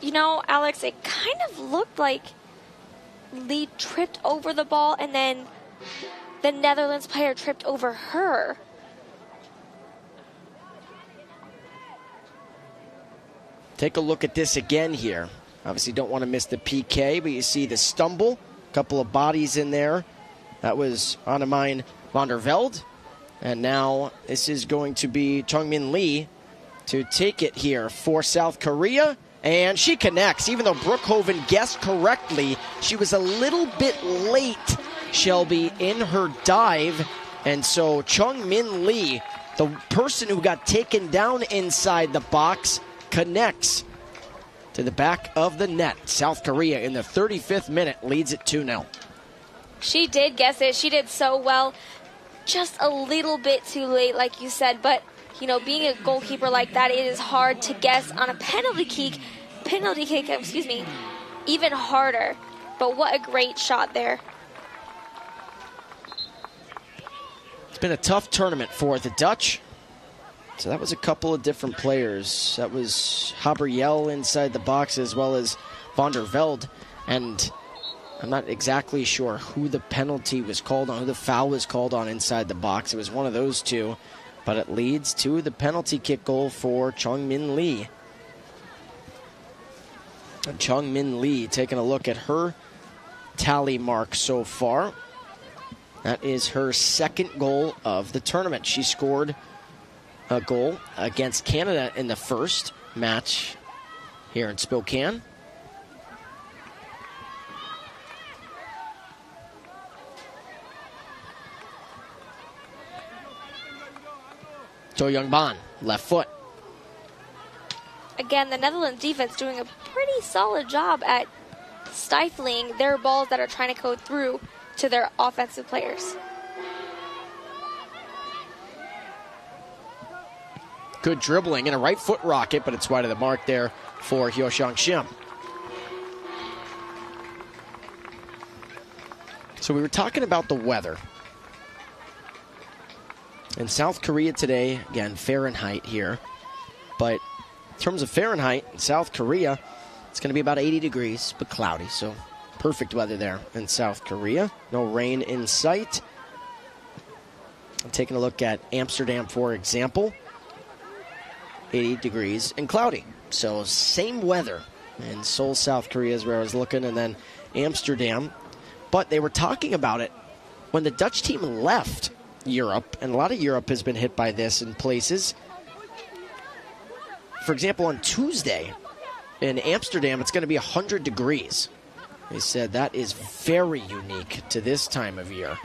You know, Alex, it kind of looked like Lee tripped over the ball and then the Netherlands player tripped over her. Take a look at this again here. Obviously don't want to miss the PK, but you see the stumble. A couple of bodies in there. That was Annemijn van der Velde. And now this is going to be Chong-min Lee to take it here for South Korea. And she connects. Even though Brookhoven guessed correctly, she was a little bit late, Shelby, in her dive. And so Chong-min Lee, the person who got taken down inside the box, connects to the back of the net. South Korea in the 35th minute leads it 2-0. She did guess it. She did so well. Just a little bit too late, like you said. But, you know, being a goalkeeper like that, it is hard to guess on a penalty kick, even harder. But what a great shot there. It's been a tough tournament for the Dutch. So that was a couple of different players. That was Habriel inside the box as well as van der Velde. And I'm not exactly sure who the penalty was called on, who the foul was called on inside the box. It was one of those two. But it leads to the penalty kick goal for Chong-min Lee. And Chong-min Lee taking a look at her tally mark so far. That is her second goal of the tournament. She scored a goal against Canada in the first match here in Spokane. Do Young Ban, left foot. Again, the Netherlands defense doing a pretty solid job at stifling their balls that are trying to go through to their offensive players. Good dribbling and a right foot rocket, but it's wide of the mark there for Hyoshang Shim. So we were talking about the weather. In South Korea today, again, Fahrenheit here, but in terms of Fahrenheit, in South Korea, it's going to be about 80 degrees, but cloudy, so perfect weather there in South Korea. No rain in sight. I'm taking a look at Amsterdam, for example. 80 degrees and cloudy. So same weather in Seoul, South Korea is where I was looking, and then Amsterdam. But they were talking about it when the Dutch team left Europe, and a lot of Europe has been hit by this in places. For example, on Tuesday in Amsterdam, it's going to be 100 degrees. They said that is very unique to this time of year.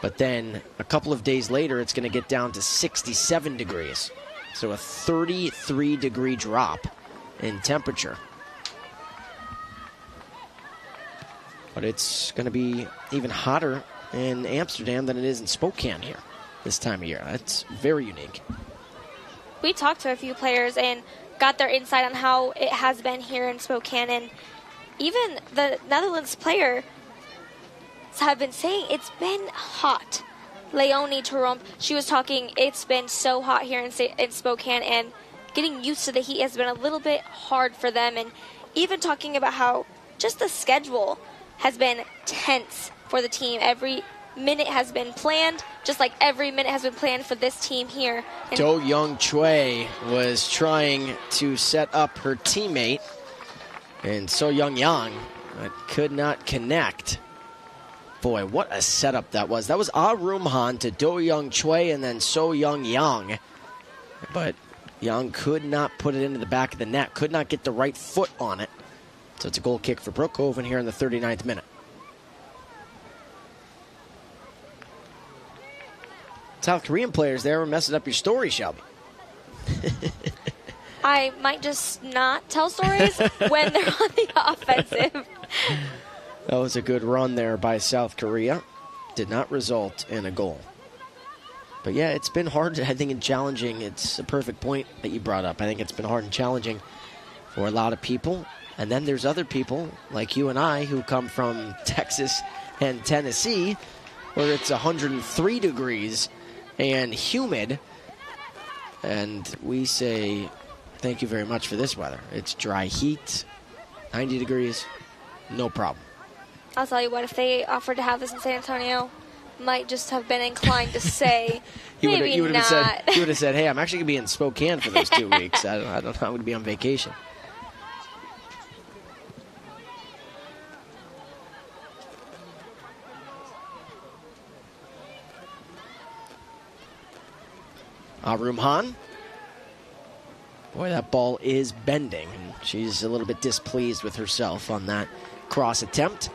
But then a couple of days later, it's going to get down to 67 degrees. So a 33-degree drop in temperature. But it's going to be even hotter in Amsterdam than it is in Spokane here this time of year. That's very unique. We talked to a few players and got their insight on how it has been here in Spokane, and even the Netherlands players have been saying it's been hot. Leonie Tromp, she was talking, it's been so hot here in Spokane, and getting used to the heat has been a little bit hard for them, and even talking about how just the schedule has been tense for the team. Every minute has been planned, just like every minute has been planned for this team here. Do Young Choi was trying to set up her teammate, and So Young Yang could not connect. Boy, what a setup that was. That was Ah Room Han to Do Young Choi and then So Young Yang. But Yang could not put it into the back of the net, could not get the right foot on it. So it's a goal kick for Brookhoven here in the 39th minute. South Korean players there were messing up your story, Shelby. I might just not tell stories when they're on the offensive. That was a good run there by South Korea. Did not result in a goal. But yeah, it's been hard, I think, and challenging. It's a perfect point that you brought up. I think it's been hard and challenging for a lot of people. And then there's other people like you and I who come from Texas and Tennessee where it's 103 degrees and humid. And we say, thank you very much for this weather. It's dry heat, 90 degrees, no problem. I'll tell you what, if they offered to have this in San Antonio, might just have been inclined to say, maybe you would not. have said, hey, I'm actually going to be in Spokane for those 2 weeks. I don't know. I'm going to be on vacation. Arum Han. Boy, that ball is bending. She's a little bit displeased with herself on that cross attempt.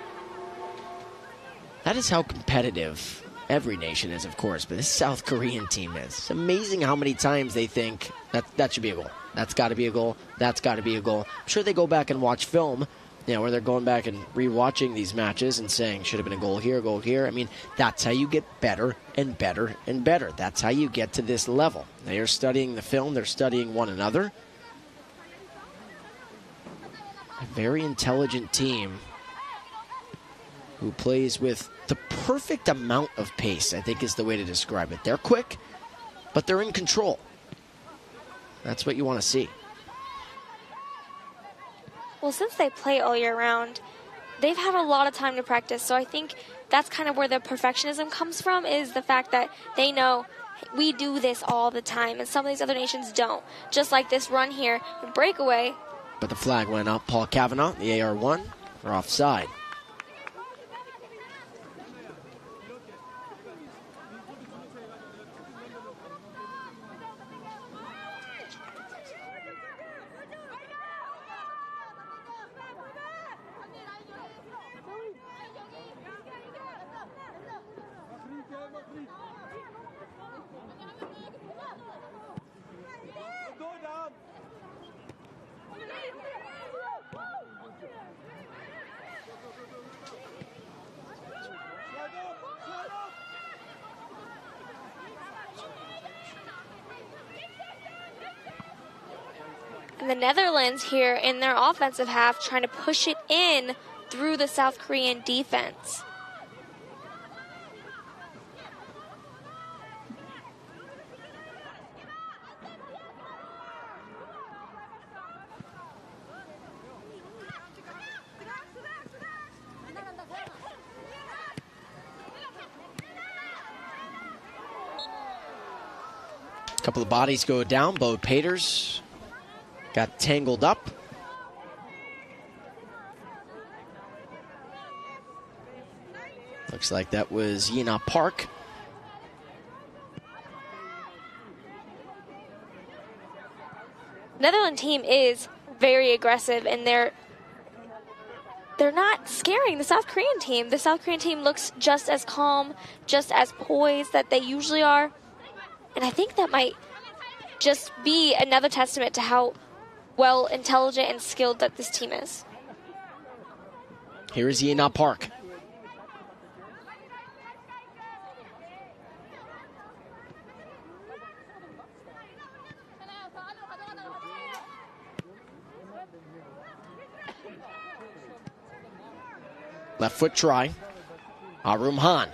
That is how competitive every nation is, of course, but this South Korean team is. It's amazing how many times they think that should be a goal. That's got to be a goal. That's got to be a goal. I'm sure they go back and watch film, where they're going back and rewatching these matches and saying, should have been a goal here, goal here. I mean, that's how you get better and better and better. That's how you get to this level. They are studying the film. They're studying one another. A very intelligent team who plays with the perfect amount of pace, I think is the way to describe it. They're quick, but they're in control. That's what you want to see. Well, since they play all year round, they've had a lot of time to practice. So I think that's kind of where the perfectionism comes from, is the fact that they know we do this all the time, and some of these other nations don't. Just like this run here, breakaway. But the flag went up. Paul Kavanaugh, the AR1, are offside. And the Netherlands here in their offensive half trying to push it in through the South Korean defense. A couple of bodies go down. Bo Paters got tangled up. Looks like that was Yina Park. Netherlands team is very aggressive, and they're not scaring the South Korean team. The South Korean team looks just as calm, just as poised that they usually are. And I think that might just be another testament to how well intelligent and skilled that this team is. Here is Yina Park. Left foot try. Arum Han.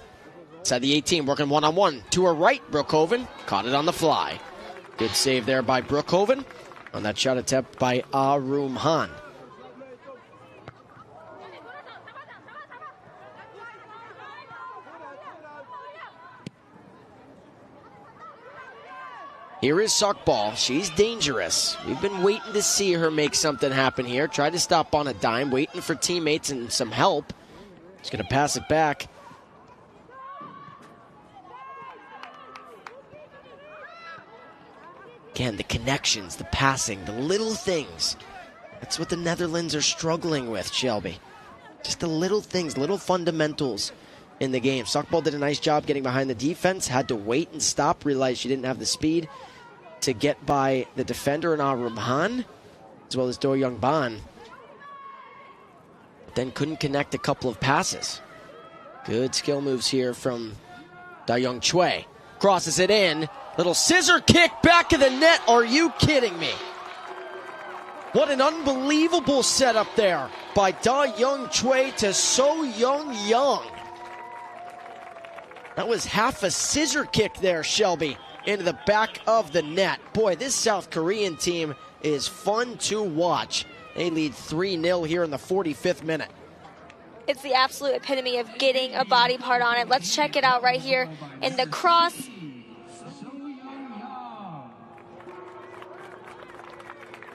Inside the 18, working one-on-one. To her right, Brookhoven. Caught it on the fly. Good save there by Brookhoven on that shot attempt by Arum Han. Here is Sockball. She's dangerous. We've been waiting to see her make something happen here. Tried to stop on a dime, waiting for teammates and some help. She's going to pass it back. Again, the connections, the passing, the little things. That's what the Netherlands are struggling with, Shelby. Just the little things, little fundamentals in the game. Sockball did a nice job getting behind the defense, had to wait and stop, realized she didn't have the speed to get by the defender in Arum Han, as well as Do Young Ban. Then couldn't connect a couple of passes. Good skill moves here from Da Young Choi. Crosses it in. Little scissor kick back of the net. Are you kidding me? What an unbelievable setup there by Da Young Choi to So Young Young. That was half a scissor kick there, Shelby, into the back of the net. Boy, this South Korean team is fun to watch. They lead 3-0 here in the 45th minute. It's the absolute epitome of getting a body part on it. Let's check it out right here in the cross.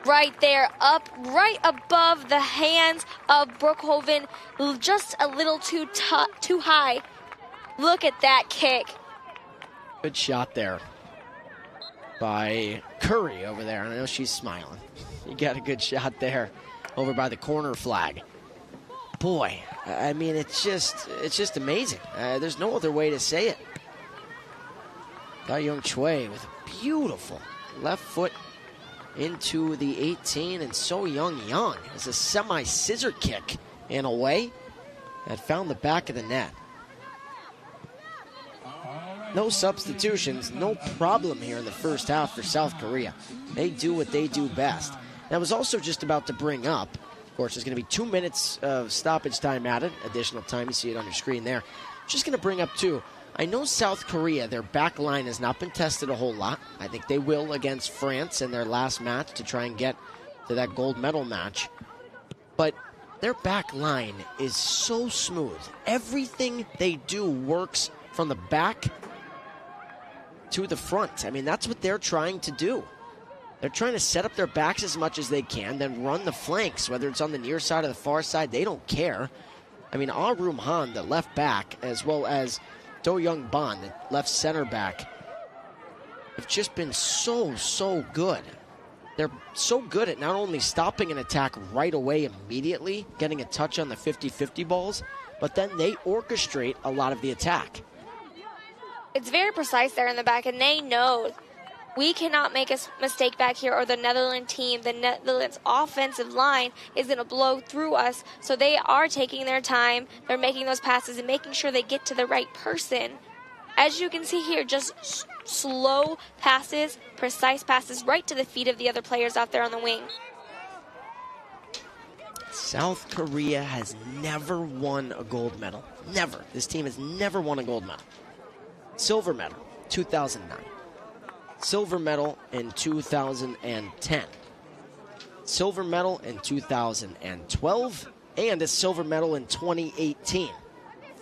Right there, up, right above the hands of Brookhoven. Just a little too high. Look at that kick. Good shot there by Curry over there. I know she's smiling. You got a good shot there over by the corner flag. Boy, I mean, it's just amazing. There's no other way to say it. Da Young Choi with a beautiful left foot into the 18, and So Young Young is a semi-scissor kick in a way that found the back of the net. No substitutions, no problem here in the first half for South Korea. They do what they do best. And I was also just about to bring up, of course, there's going to be 2 minutes of stoppage time added, additional time, you see it on your screen there. Just going to bring up, too, I know South Korea, their back line has not been tested a whole lot. I think they will against France in their last match to try and get to that gold medal match. But their back line is so smooth. Everything they do works from the back to the front. I mean, that's what they're trying to do. They're trying to set up their backs as much as they can, then run the flanks, whether it's on the near side or the far side, they don't care. I mean, Arum Han, the left back, as well as Do Young Ban, the left center back, have just been so good. They're so good at not only stopping an attack right away immediately, getting a touch on the 50-50 balls, but then they orchestrate a lot of the attack. It's very precise there in the back, and they know we cannot make a mistake back here, or the Netherlands team, the Netherlands offensive line is going to blow through us. So they are taking their time. They're making those passes and making sure they get to the right person. As you can see here, just slow passes, precise passes right to the feet of the other players out there on the wing. South Korea has never won a gold medal. Never. This team has never won a gold medal. Silver medal, 2009. Silver medal in 2010. Silver medal in 2012. And a silver medal in 2018.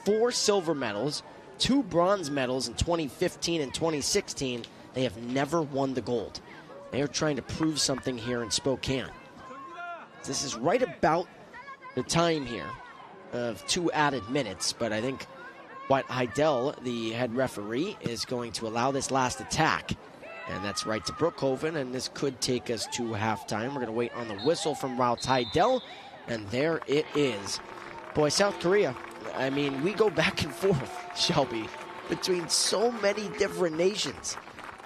4 silver medals, 2 bronze medals in 2015 and 2016. They have never won the gold. They are trying to prove something here in Spokane. This is right about the time here of 2 added minutes, but I think Heidel, the head referee, is going to allow this last attack. And that's right to Brookhoven, and this could take us to halftime. We're going to wait on the whistle from Wout Heidel, and there it is. Boy, South Korea, I mean, we go back and forth, Shelby, between so many different nations.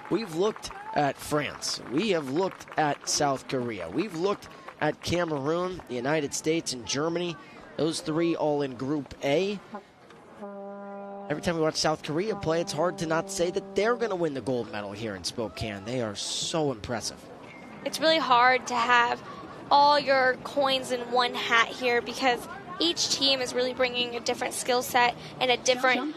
We've looked at France. We have looked at South Korea. We've looked at Cameroon, the United States, and Germany. Those 3 all in Group A. Every time we watch South Korea play, it's hard to not say that they're going to win the gold medal here in Spokane. They are so impressive. It's really hard to have all your coins in one hat here because each team is really bringing a different skill set and a different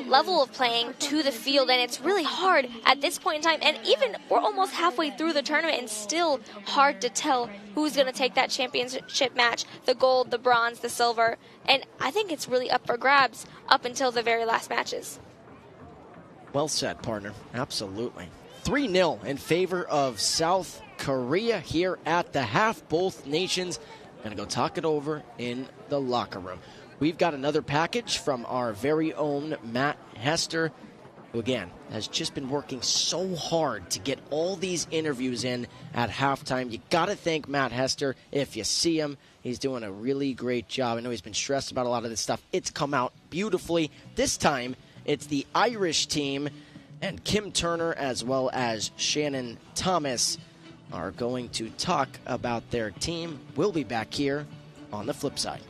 level of playing to the field, and it's really hard at this point in time, and even we're almost halfway through the tournament and still hard to tell who's going to take that championship match, the gold, the bronze, the silver, and I think it's really up for grabs up until the very last matches. Well said, partner. Absolutely. 3-0 in favor of South Korea here at the half. Both nations going to go talk it over in the locker room. We've got another package from our very own Matt Hester, who again has just been working so hard to get all these interviews in at halftime. You got to thank Matt Hester if you see him. He's doing a really great job. I know he's been stressed about a lot of this stuff. It's come out beautifully. This time, it's the Irish team, and Kim Turner as well as Shannon Thomas are going to talk about their team. We'll be back here on the flip side.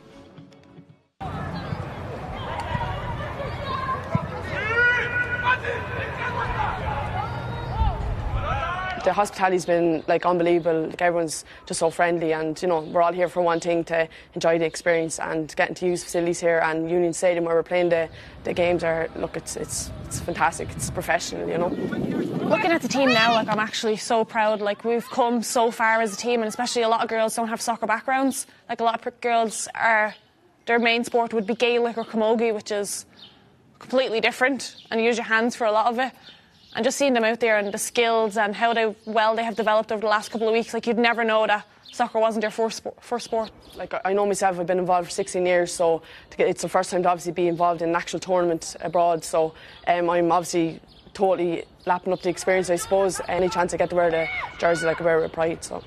The hospitality's been unbelievable. Everyone's just so friendly, and we're all here for one thing, to enjoy the experience and getting to use facilities here. And Union Stadium, where we're playing the games, it's fantastic. It's professional, Looking at the team now, I'm actually so proud. We've come so far as a team, and especially a lot of girls don't have soccer backgrounds. A lot of girls their main sport would be Gaelic or camogie, which is completely different, and you use your hands for a lot of it. And just seeing them out there and the skills and how they have developed over the last couple of weeks, you'd never know that soccer wasn't their first sport. I know myself, I've been involved for 16 years, so it's the first time to obviously be involved in an actual tournament abroad. So I'm obviously totally lapping up the experience, I suppose. Any chance I get to wear the jersey, I wear it with pride. So.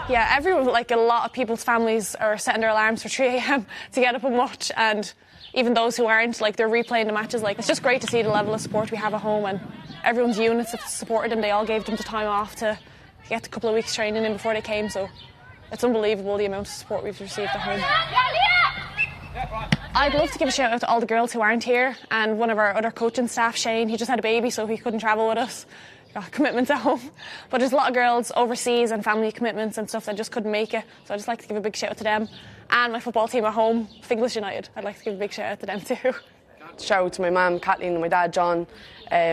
Yeah, everyone, a lot of people's families are setting their alarms for 3 a.m. to get up and watch, and even those who aren't, they're replaying the matches. It's just great to see the level of support we have at home, and everyone's units have supported them. They all gave them the time off to get a couple of weeks training in before they came, so it's unbelievable the amount of support we've received at home. I'd love to give a shout out to all the girls who aren't here, and one of our other coaching staff, Shane, he just had a baby, so he couldn't travel with us. Got commitments at home. But there's a lot of girls overseas and family commitments and stuff that just couldn't make it, so I'd just like to give a big shout out to them. And my football team at home, Finglas United, I'd like to give a big shout out to them too. Shout out to my mum, Kathleen, and my dad, John,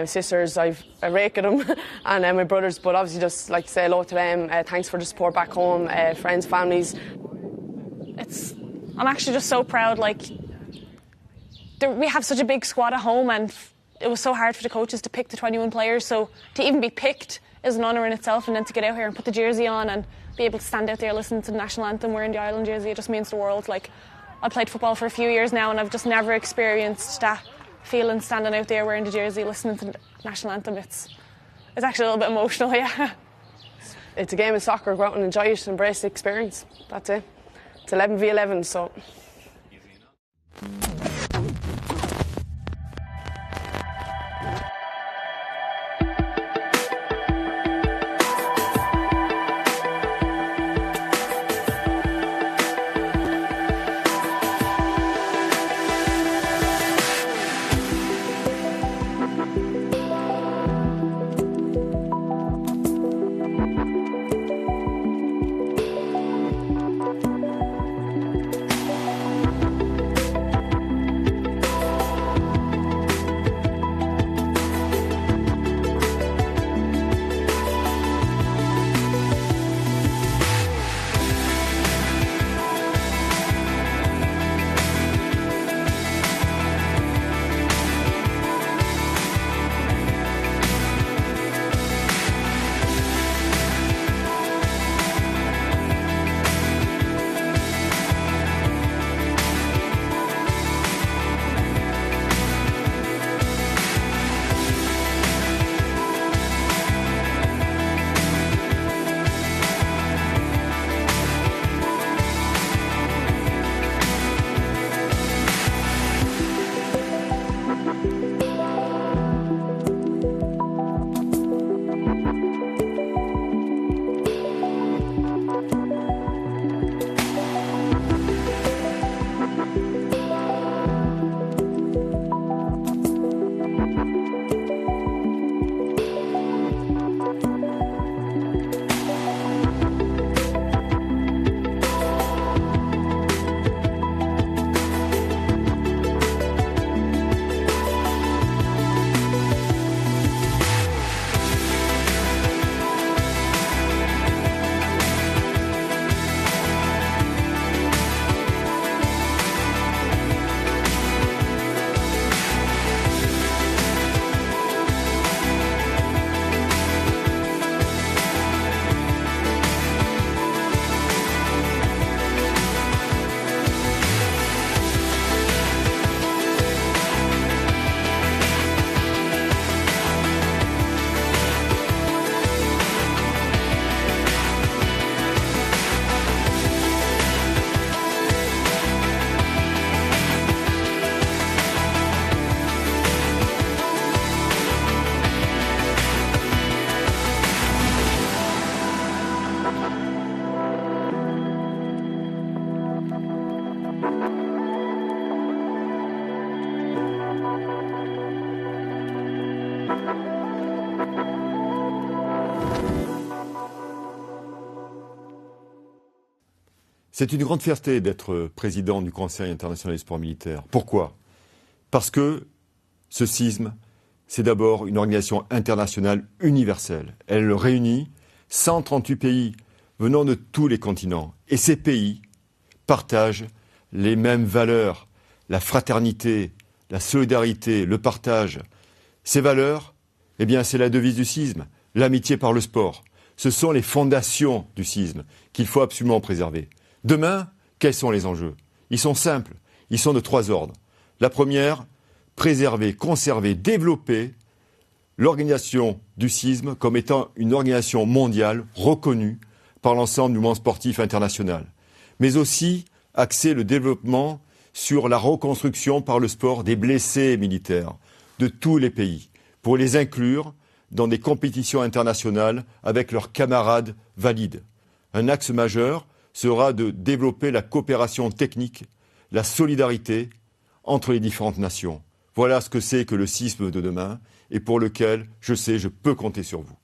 sisters, I rake at them, and my brothers, but obviously just like to say hello to them. Thanks for the support back home, friends, families. I'm actually just so proud, we have such a big squad at home, and it was so hard for the coaches to pick the 21 players, so to even be picked is an honour in itself, and then to get out here and put the jersey on and be able to stand out there listening to the national anthem wearing the Ireland jersey, it just means the world. I played football for a few years now, and I've just never experienced that feeling standing out there wearing the jersey listening to the national anthem. It's actually a little bit emotional, yeah. It's a game of soccer. Go out and enjoy it, embrace the experience. That's it. It's 11v11, so... C'est une grande fierté d'être président du Conseil international des sports militaires. Pourquoi ? Parce que ce CISM, c'est d'abord une organisation internationale universelle. Elle réunit 138 pays venant de tous les continents. Et ces pays partagent les mêmes valeurs, la fraternité, la solidarité, le partage. Ces valeurs, eh bien, c'est la devise du CISM, l'amitié par le sport. Ce sont les fondations du CISM qu'il faut absolument préserver. Demain, quels sont les enjeux ? Ils sont simples, ils sont de 3 ordres. La première, préserver, conserver, développer l'organisation du CISM comme étant une organisation mondiale reconnue par l'ensemble du mouvement sportif international. Mais aussi axer le développement sur la reconstruction par le sport des blessés militaires de tous les pays, pour les inclure dans des compétitions internationales avec leurs camarades valides. Un axe majeur sera de développer la coopération technique, la solidarité entre les différentes nations. Voilà ce que c'est que le CISM de demain et pour lequel, je sais, je peux compter sur vous.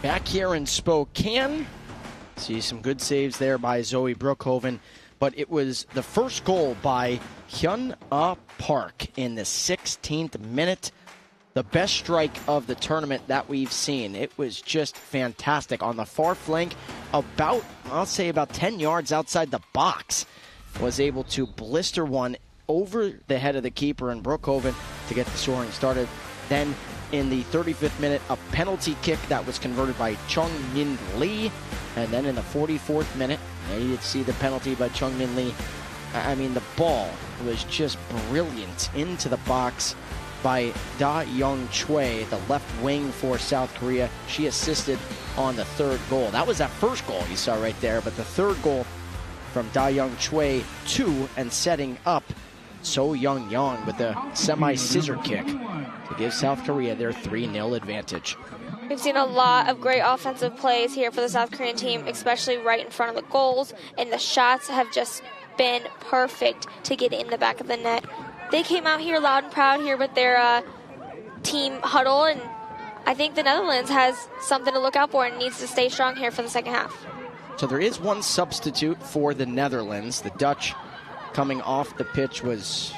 Back here in Spokane, see some good saves there by Zoe Brookhoven, but it was the first goal by Hyun-Ah Park in the 16th minute. The best strike of the tournament that we've seen. It was just fantastic on the far flank, I'll say about 10 yards outside the box. Was able to blister one over the head of the keeper and Brookhoven to get the scoring started. Then in the 35th minute, a penalty kick that was converted by Chung-Min Lee. And then in the 44th minute, you did see the penalty by Chung-Min Lee. I mean, the ball was just brilliant into the box by Da Young Choi, the left wing for South Korea. She assisted on the third goal. That was that first goal you saw right there, but the third goal from Da Young Choi, 2, and setting up So Young Young with the semi-scissor kick to give South Korea their 3-0 advantage. We've seen a lot of great offensive plays here for the South Korean team, especially right in front of the goals, and the shots have just been perfect to get in the back of the net. They came out here loud and proud here with their team huddle, and I think the Netherlands has something to look out for and needs to stay strong here for the second half. So there is one substitute for the Netherlands. The Dutch coming off the pitch was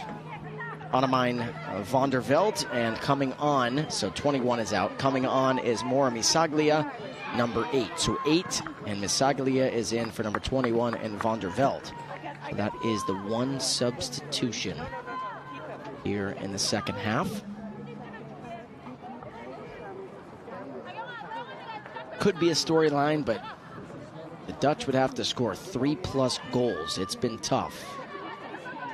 Annemijn van der Veld, and coming on, so 21 is out. Coming on is Maura Misaglia, number 8. So 8, and Misaglia is in for number 21 and van der Veld. So that is the one substitution here in the second half. Could be a storyline, but the Dutch would have to score 3+ goals. It's been tough.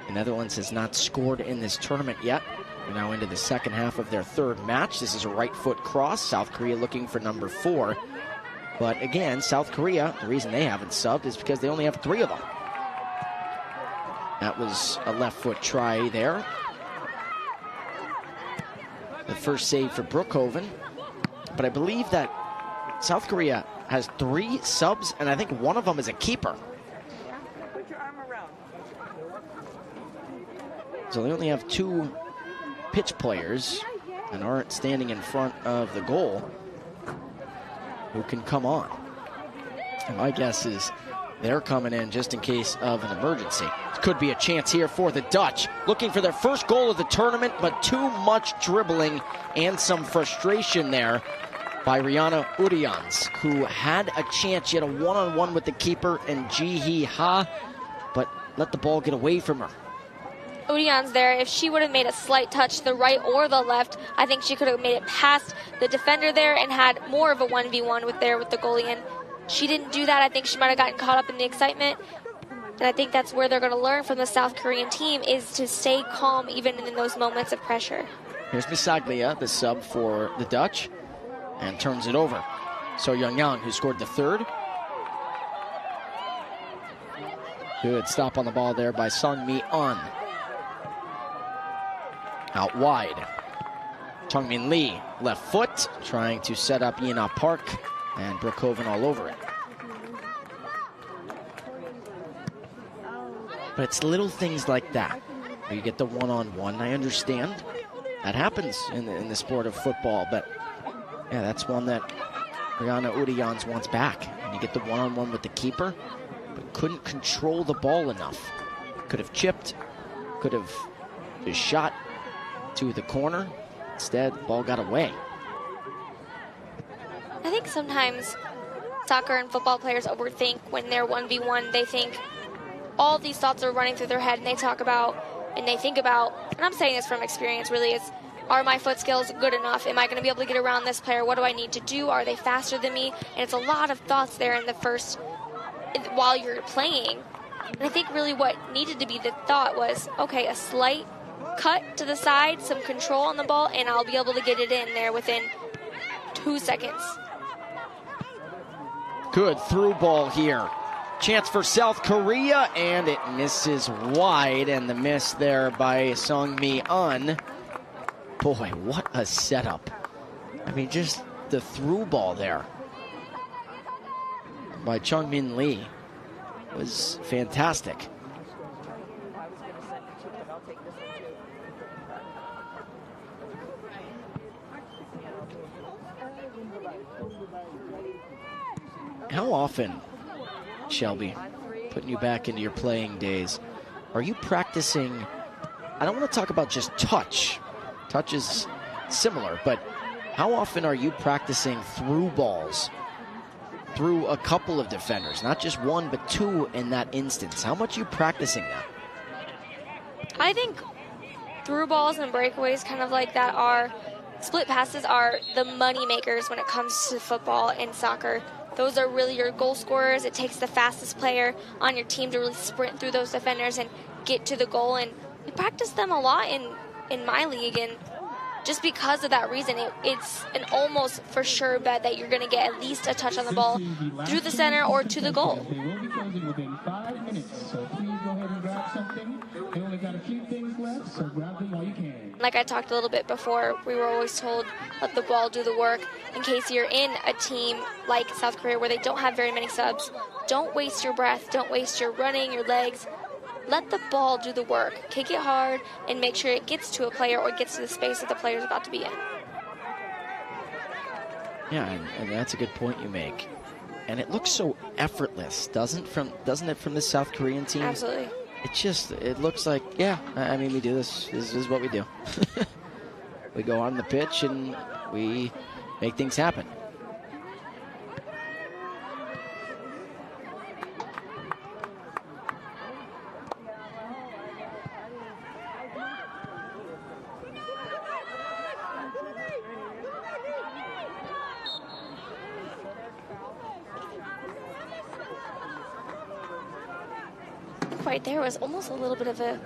The Netherlands has not scored in this tournament yet. We're now into the second half of their third match. This is a right foot cross. South Korea looking for number 4. But again, South Korea, the reason they haven't subbed is because they only have 3 of them. That was a left foot try there. The first save for Brookhoven. But I believe that South Korea has 3 subs, and I think one of them is a keeper. So they only have 2 pitch players and aren't standing in front of the goal who can come on. And my guess is they're coming in just in case of an emergency. Could be a chance here for the Dutch. Looking for their first goal of the tournament, but too much dribbling and some frustration there by Rihanna Urians, who had a chance. She had a one-on-one with the keeper and Ji Hee Ha, but let the ball get away from her. Urians there, if she would have made a slight touch to the right or the left, I think she could have made it past the defender there and had more of a 1v1 with the goalie. And she didn't do that. I think she might have gotten caught up in the excitement. And I think that's where they're going to learn from the South Korean team, is to stay calm even in those moments of pressure. Here's Misaglia, the sub for the Dutch, and turns it over. So Young Yang, who scored the third. Good stop on the ball there by Sung-Mi An. Out wide. Chung-Min Lee, left foot, trying to set up Hyun-Ah Park, and Brookhoven all over it. But it's little things like that where you get the one-on-one. I understand that happens in the sport of football, but yeah, that's one that Rihanna Urians wants back. And you get the one-on-one with the keeper, but couldn't control the ball enough. Could have chipped, could have just shot to the corner. Instead, the ball got away. I think sometimes soccer and football players overthink when they're 1v1. They think all these thoughts are running through their head, and they talk about and they think about, and I'm saying this from experience really, is, are my foot skills good enough? Am I going to be able to get around this player? What do I need to do? Are they faster than me? And it's a lot of thoughts there in the first, while you're playing. And I think really what needed to be the thought was, okay, a slight cut to the side, some control on the ball, and I'll be able to get it in there within 2 seconds. Good through ball here. Chance for South Korea, and it misses wide, and the miss there by Sung-Mi An. Boy, what a setup. I mean, just the through ball there by Chung-Min Lee was fantastic. How often, Shelby, putting you back into your playing days, are you practicing? I don't want to talk about just touch. Touch is similar, but how often are you practicing through balls, through a couple of defenders, not just one, but two in that instance? How much are you practicing that? I think through balls and breakaways kind of like that are, split passes are the money makers when it comes to football and soccer. Those are really your goal scorers. It takes the fastest player on your team to really sprint through those defenders and get to the goal. And we practice them a lot in my league, and just because of that reason, it's an almost for sure bet that you're going to get at least a touch on the ball through the center or to the goal. They will be closing within 5 minutes, so please go ahead and grab something. They only got a few things left, so grab them while you can. Like I talked a little bit before, we were always told, let the ball do the work. In case you're in a team like South Korea where they don't have very many subs, don't waste your breath, don't waste your running, your legs. Let the ball do the work. Kick it hard and make sure it gets to a player or gets to the space that the player's about to be in. Yeah, and that's a good point you make. And it looks so effortless, doesn't it, from the South Korean team? Absolutely. It looks like, yeah, I mean, we do this. This is what we do. We go on the pitch and we make things happen. Right there was almost a little bit of a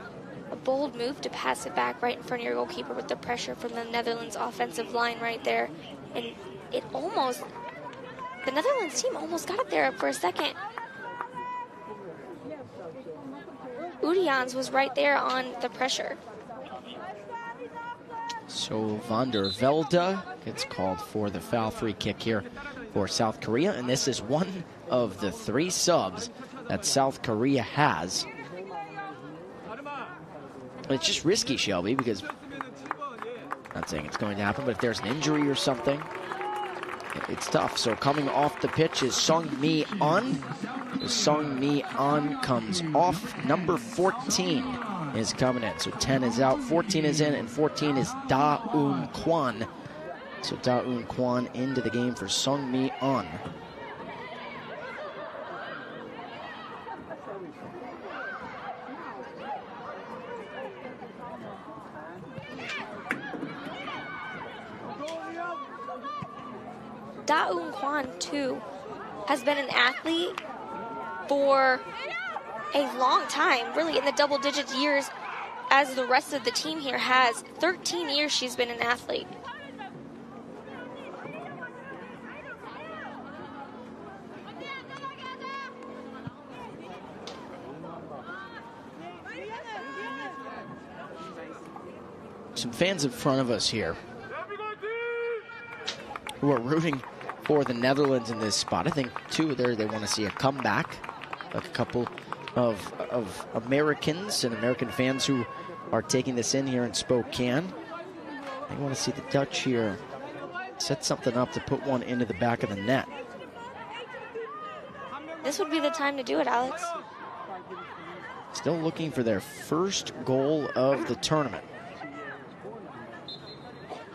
bold move to pass it back right in front of your goalkeeper with the pressure from the Netherlands offensive line right there. And the Netherlands team almost got it there for a second. Udians was right there on the pressure. So Van der Velde gets called for the foul free kick here for South Korea. And this is one of the 3 subs that South Korea has. It's just risky, Shelby, because I'm not saying it's going to happen, but if there's an injury or something, it's tough. So coming off the pitch is Song Mi An. Song Mi An comes off. Number 14 is coming in. So 10 is out, 14 is in, and 14 is Da Eun Kwan. So Da Eun Kwan into the game for Song Mi An. Da Eun Kwan, too, has been an athlete for a long time, really in the double-digit years, as the rest of the team here has. 13 years she's been an athlete. Some fans in front of us here who are rooting for the Netherlands in this spot. I think, too, they want to see a comeback. Like a couple of Americans and American fans who are taking this in here in Spokane. They want to see the Dutch here set something up to put one into the back of the net. This would be the time to do it, Alex. Still looking for their first goal of the tournament.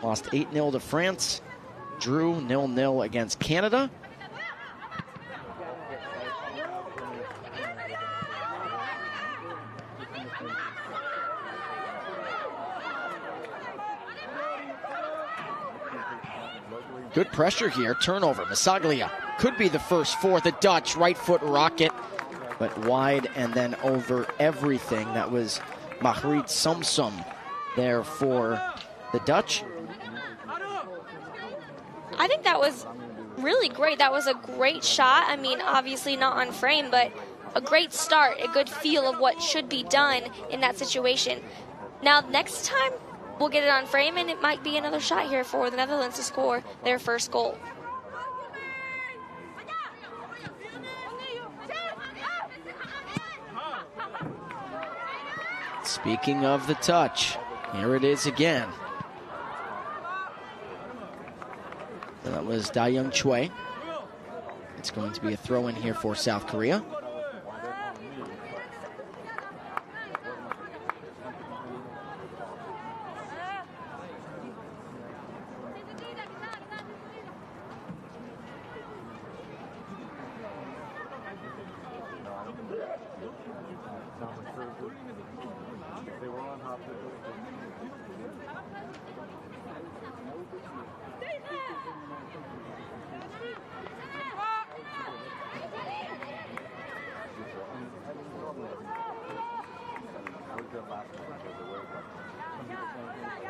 Lost 8-0 to France. Drew 0-0 against Canada. Good pressure here. Turnover. Masaglia could be the first for the Dutch. Right foot rocket, but wide and then over everything. That was Mahrit Sumsum there for the Dutch. I think that was really great. That was a great shot. I mean, obviously not on frame, but a great start, a good feel of what should be done in that situation. Now, next time, we'll get it on frame, and it might be another shot here for the Netherlands to score their first goal. Speaking of the touch, here it is again. That was Da Young Choi. It's going to be a throw in here for South Korea.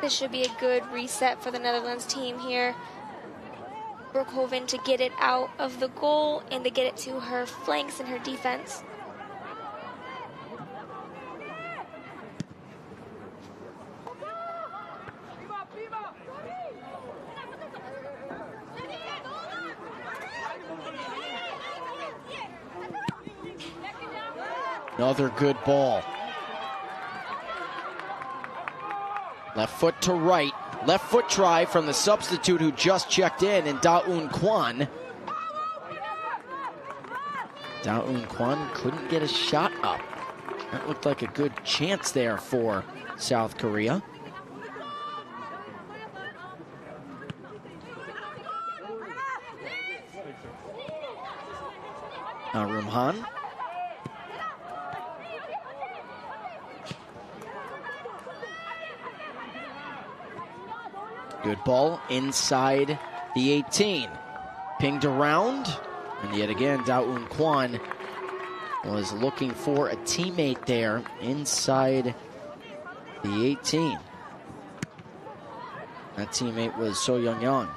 This should be a good reset for the Netherlands team here. Broekhoven to get it out of the goal and to get it to her flanks and her defense. Another good ball. Left foot to right. Left foot try from the substitute who just checked in, and Da-Un Kwan. Da-Un Kwan couldn't get a shot up. That looked like a good chance there for South Korea. Rumhan. Good ball inside the 18. Pinged around, and yet again, Da-Un Kwan was looking for a teammate there inside the 18. That teammate was So Young-Yang.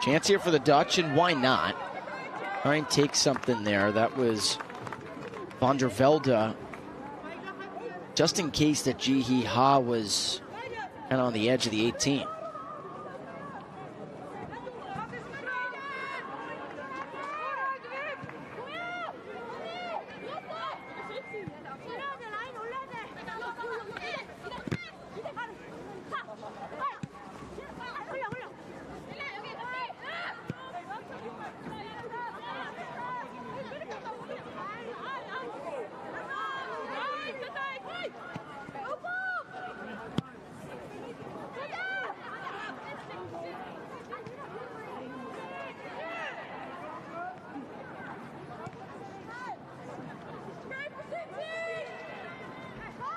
Chance here for the Dutch, and why not? Try and take something there. That was Van der Velde. Just in case that Ji Hee Ha was kind of on the edge of the 18.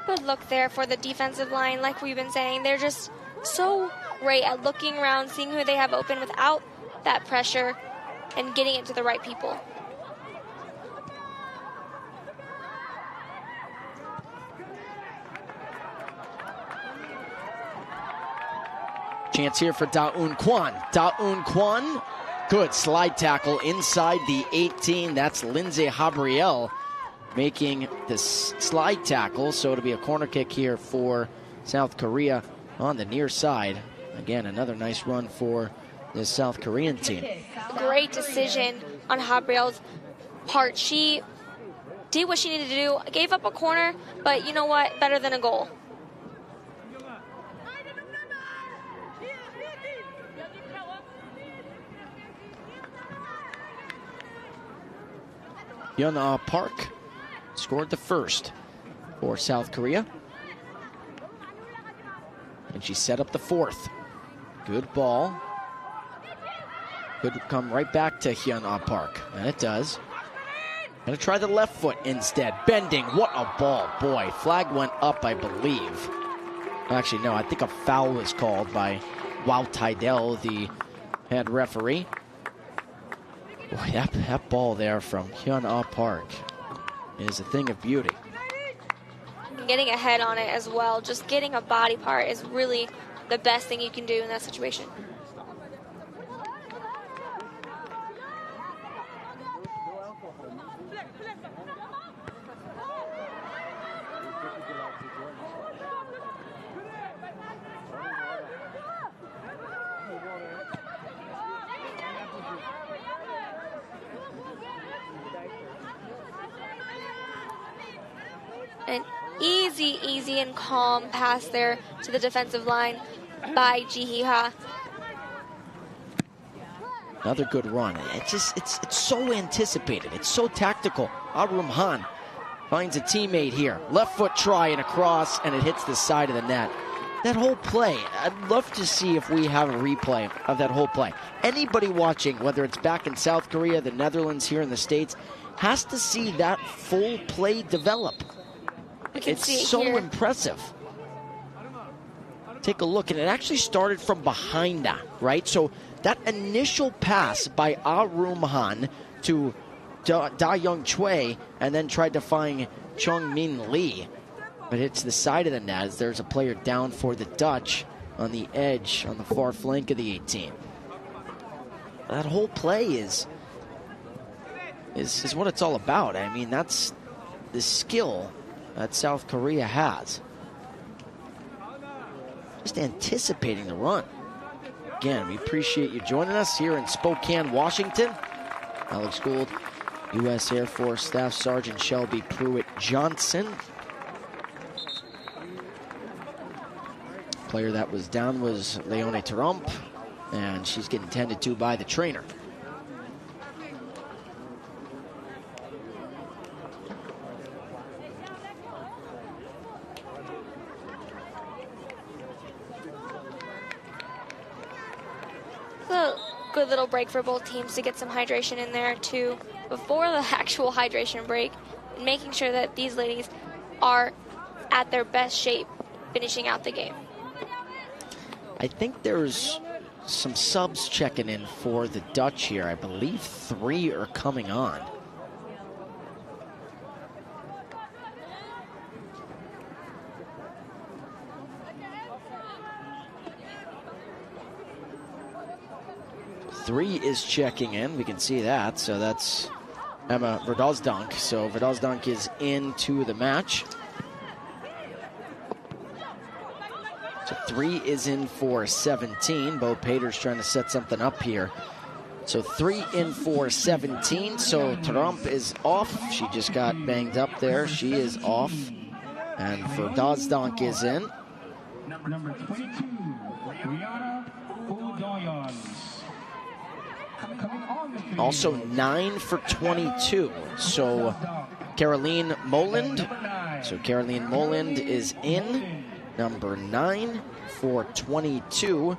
Good look there for the defensive line. Like we've been saying, they're just so great at looking around, seeing who they have open without that pressure and getting it to the right people. Chance here for Da-Un Kwan. Da-Un Kwan, good slide tackle inside the 18. That's Lindsay Habriel making the slide tackle, so it'll be a corner kick here for South Korea on the near side. Again, another nice run for the South Korean team. Great decision on Habriel's part. She did what she needed to do, gave up a corner, but you know what? Better than a goal. Hyun-Ah Park scored the first for South Korea. And she set up the fourth. Good ball. Could come right back to Hyun-Ah Park. And it does. Gonna try the left foot instead. Bending. What a ball. Boy, flag went up, I believe. Actually, no, I think a foul was called by Wow Tydell, the head referee. Boy, that ball there from Hyun-Ah Park is a thing of beauty. Getting a head on it as well, just getting a body part is really the best thing you can do in that situation. An easy and calm pass there to the defensive line by Jihiha. Another good run. It's so anticipated. It's so tactical. Arum Han finds a teammate here. Left foot try and across, and it hits the side of the net. That whole play, I'd love to see if we have a replay of that whole play. Anybody watching, whether it's back in South Korea, the Netherlands, here in the States, has to see that full play develop. It's so impressive. Take a look, and it actually started from behind that, right? So that initial pass by Arum Han to Da Young Choi, and then tried to find Chung Min Lee, but hits the side of the net as there's a player down for the Dutch on the edge, on the far flank of the 18. That whole play is what it's all about. I mean, that's the skill that South Korea has. Just anticipating the run. Again, we appreciate you joining us here in Spokane, Washington. Alex Gould, U.S. Air Force Staff Sergeant Shelby Pruitt-Johnson. Player that was down was Leone Trump, and she's getting tended to by the trainer. Good little break for both teams to get some hydration in there too before the actual hydration break, and making sure that these ladies are at their best shape finishing out the game. I think there's some subs checking in for the Dutch here. I believe 3 are coming on. Three is checking in. We can see that. So that's Emma Verdosdank. So Verdosdank is into the match. So 3 is in for 17. Bo Pater's trying to set something up here. So 3 in for 17. So Trump is off. She just got banged up there. She is off. And Verdosdank is in. Number 22, Rihanna Udoyons. Also 9 for 22. So Caroline Moland. So Caroline Moland is in. Number 9 for 22.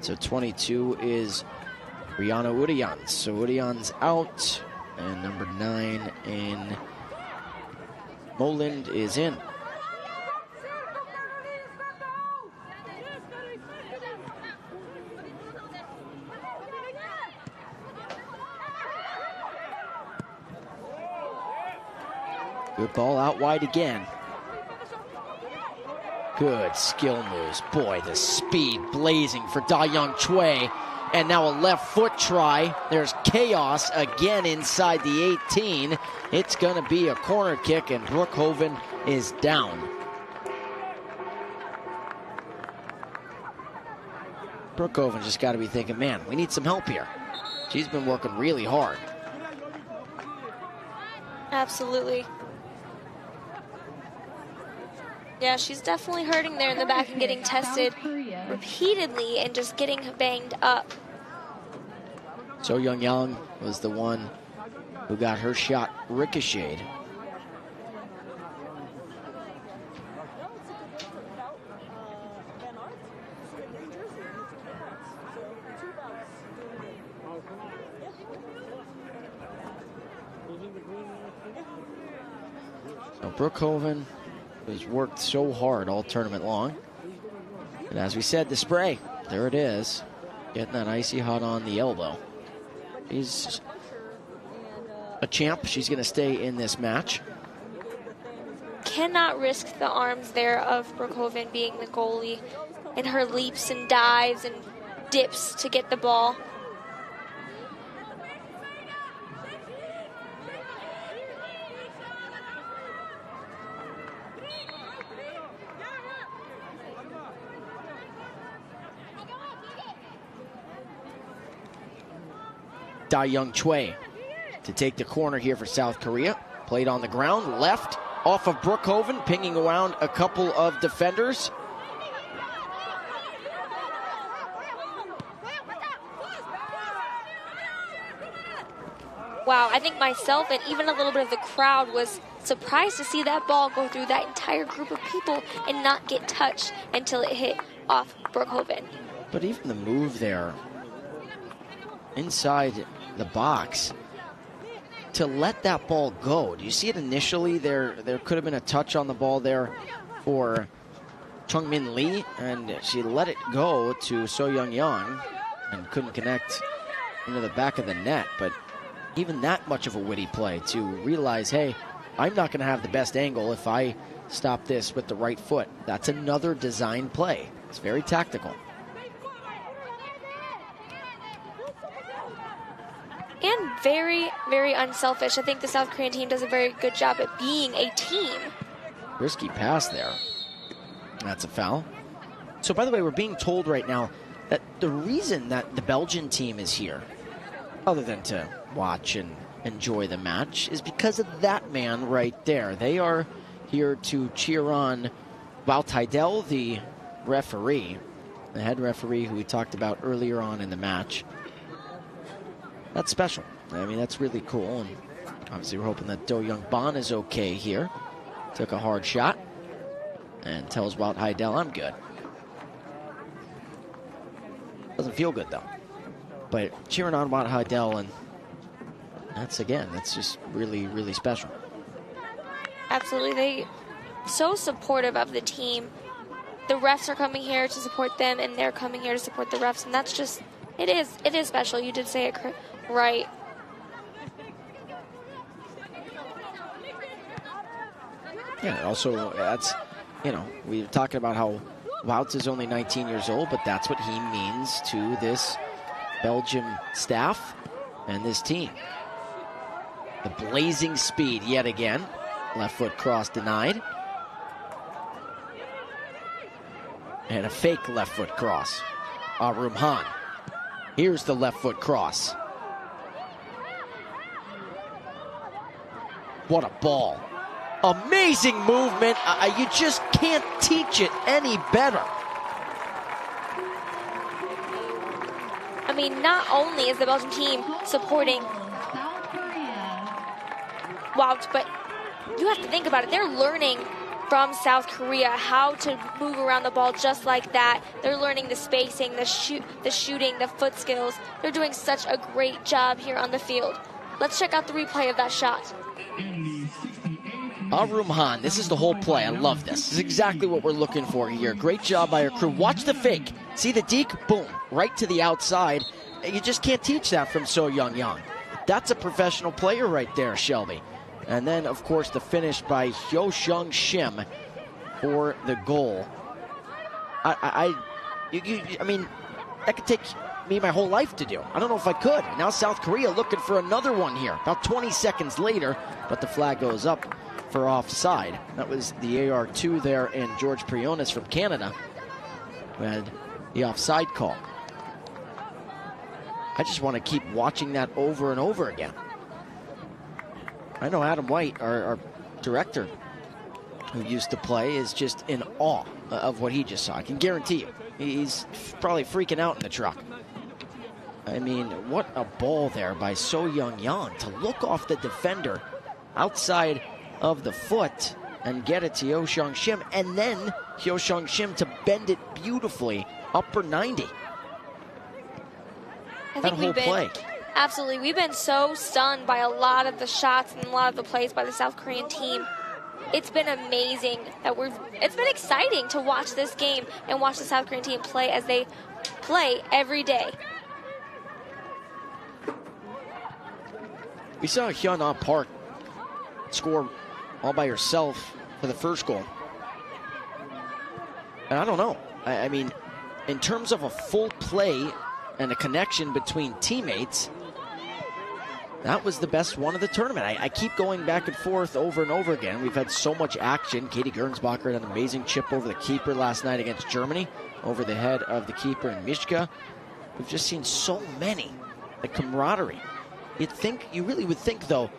So 22 is Rihanna Udoyons. So Udoyons out. And number 9 in Moland is in. Good ball out wide again. Good skill moves. Boy, the speed blazing for Da Young Choi. And now a left foot try. There's chaos again inside the 18. It's going to be a corner kick, and Brookhoven is down. Brookhoven just got to be thinking, man, we need some help here. She's been working really hard. Absolutely. Yeah, she's definitely hurting there in the back and getting tested repeatedly and just getting banged up. So Young Yang was the one who got her shot ricocheted. So Brookhoven has worked so hard all tournament long. And as we said, the spray, there it is. Getting that icy hot on the elbow. She's a champ. She's going to stay in this match. Cannot risk the arms there of Brookhoven being the goalie and her leaps and dives and dips to get the ball. Da Young Choi to take the corner here for South Korea. Played on the ground, left, off of Brookhoven, pinging around a couple of defenders. Wow, I think myself and even a little bit of the crowd was surprised to see that ball go through that entire group of people and not get touched until it hit off Brookhoven. But even the move there inside the box to let that ball go. Do you see it initially? There could have been a touch on the ball there for Chungmin Lee, and she let it go to So Young Yang and couldn't connect into the back of the net. But even that much of a witty play to realize, hey, I'm not going to have the best angle if I stop this with the right foot. That's another design play. It's very tactical. And very, very unselfish. I think the South Korean team does a very good job at being a team. Risky pass there. That's a foul. So, by the way, we're being told right now that the reason that the Belgian team is here, other than to watch and enjoy the match, is because of that man right there. They are here to cheer on Wout Heidel, the referee, the head referee who we talked about earlier on in the match. That's special. I mean, that's really cool. And obviously, we're hoping that Do Young Ban is okay here. Took a hard shot and tells Wout Heidel, I'm good. Doesn't feel good, though. But cheering on Wout Heidel, and that's just really, really special. Absolutely. They so supportive of the team. The refs are coming here to support them, and they're coming here to support the refs, and that's just, it is special. You did say it right. Yeah, also, that's, we're talking about how Wout is only 19 years old, but that's what he means to this Belgium staff and this team. The blazing speed yet again. Left foot cross denied. And a fake left foot cross. Arum Han. Here's the left foot cross. What a ball. Amazing movement. You just can't teach it any better. I mean, not only is the Belgian team supporting Wout, but you have to think about it. They're learning from South Korea how to move around the ball just like that. They're learning the spacing, the shooting, the foot skills. They're doing such a great job here on the field. Let's check out the replay of that shot. Arum Han, this is the whole play. I love this. This is exactly what we're looking for here. Great job by our crew. Watch the fake. See the deke? Boom. Right to the outside. You just can't teach that from So Young Yang. That's a professional player right there, Shelby. And then, of course, the finish by Hyo-Sung Shim for the goal. I mean, that could take me my whole life to do. I don't know if I could. Now South Korea looking for another one here. About 20 seconds later, but the flag goes up for offside. That was the AR2 there, and George Prionis from Canada who had the offside call. I just want to keep watching that over and over again. I know Adam White, our director, who used to play, is just in awe of what he just saw. I can guarantee you. He's probably freaking out in the truck. I mean, what a ball there by So Young Yang to look off the defender outside of the foot and get it to Hyo-Sung Shim, and then Hyo-Sung Shim to bend it beautifully upper 90. That whole play. Absolutely. We've been so stunned by a lot of the shots and a lot of the plays by the South Korean team. It's been amazing that it's been exciting to watch this game and watch the South Korean team play as they play every day. We saw Hyun-Ah Park score all by herself for the first goal. And I don't know. I mean, in terms of a full play and a connection between teammates, that was the best one of the tournament. I keep going back and forth over and over again. We've had so much action. Katie Gernsbacher had an amazing chip over the keeper last night against Germany, over the head of the keeper in Mishka. We've just seen so many. The camaraderie. You really would think, though,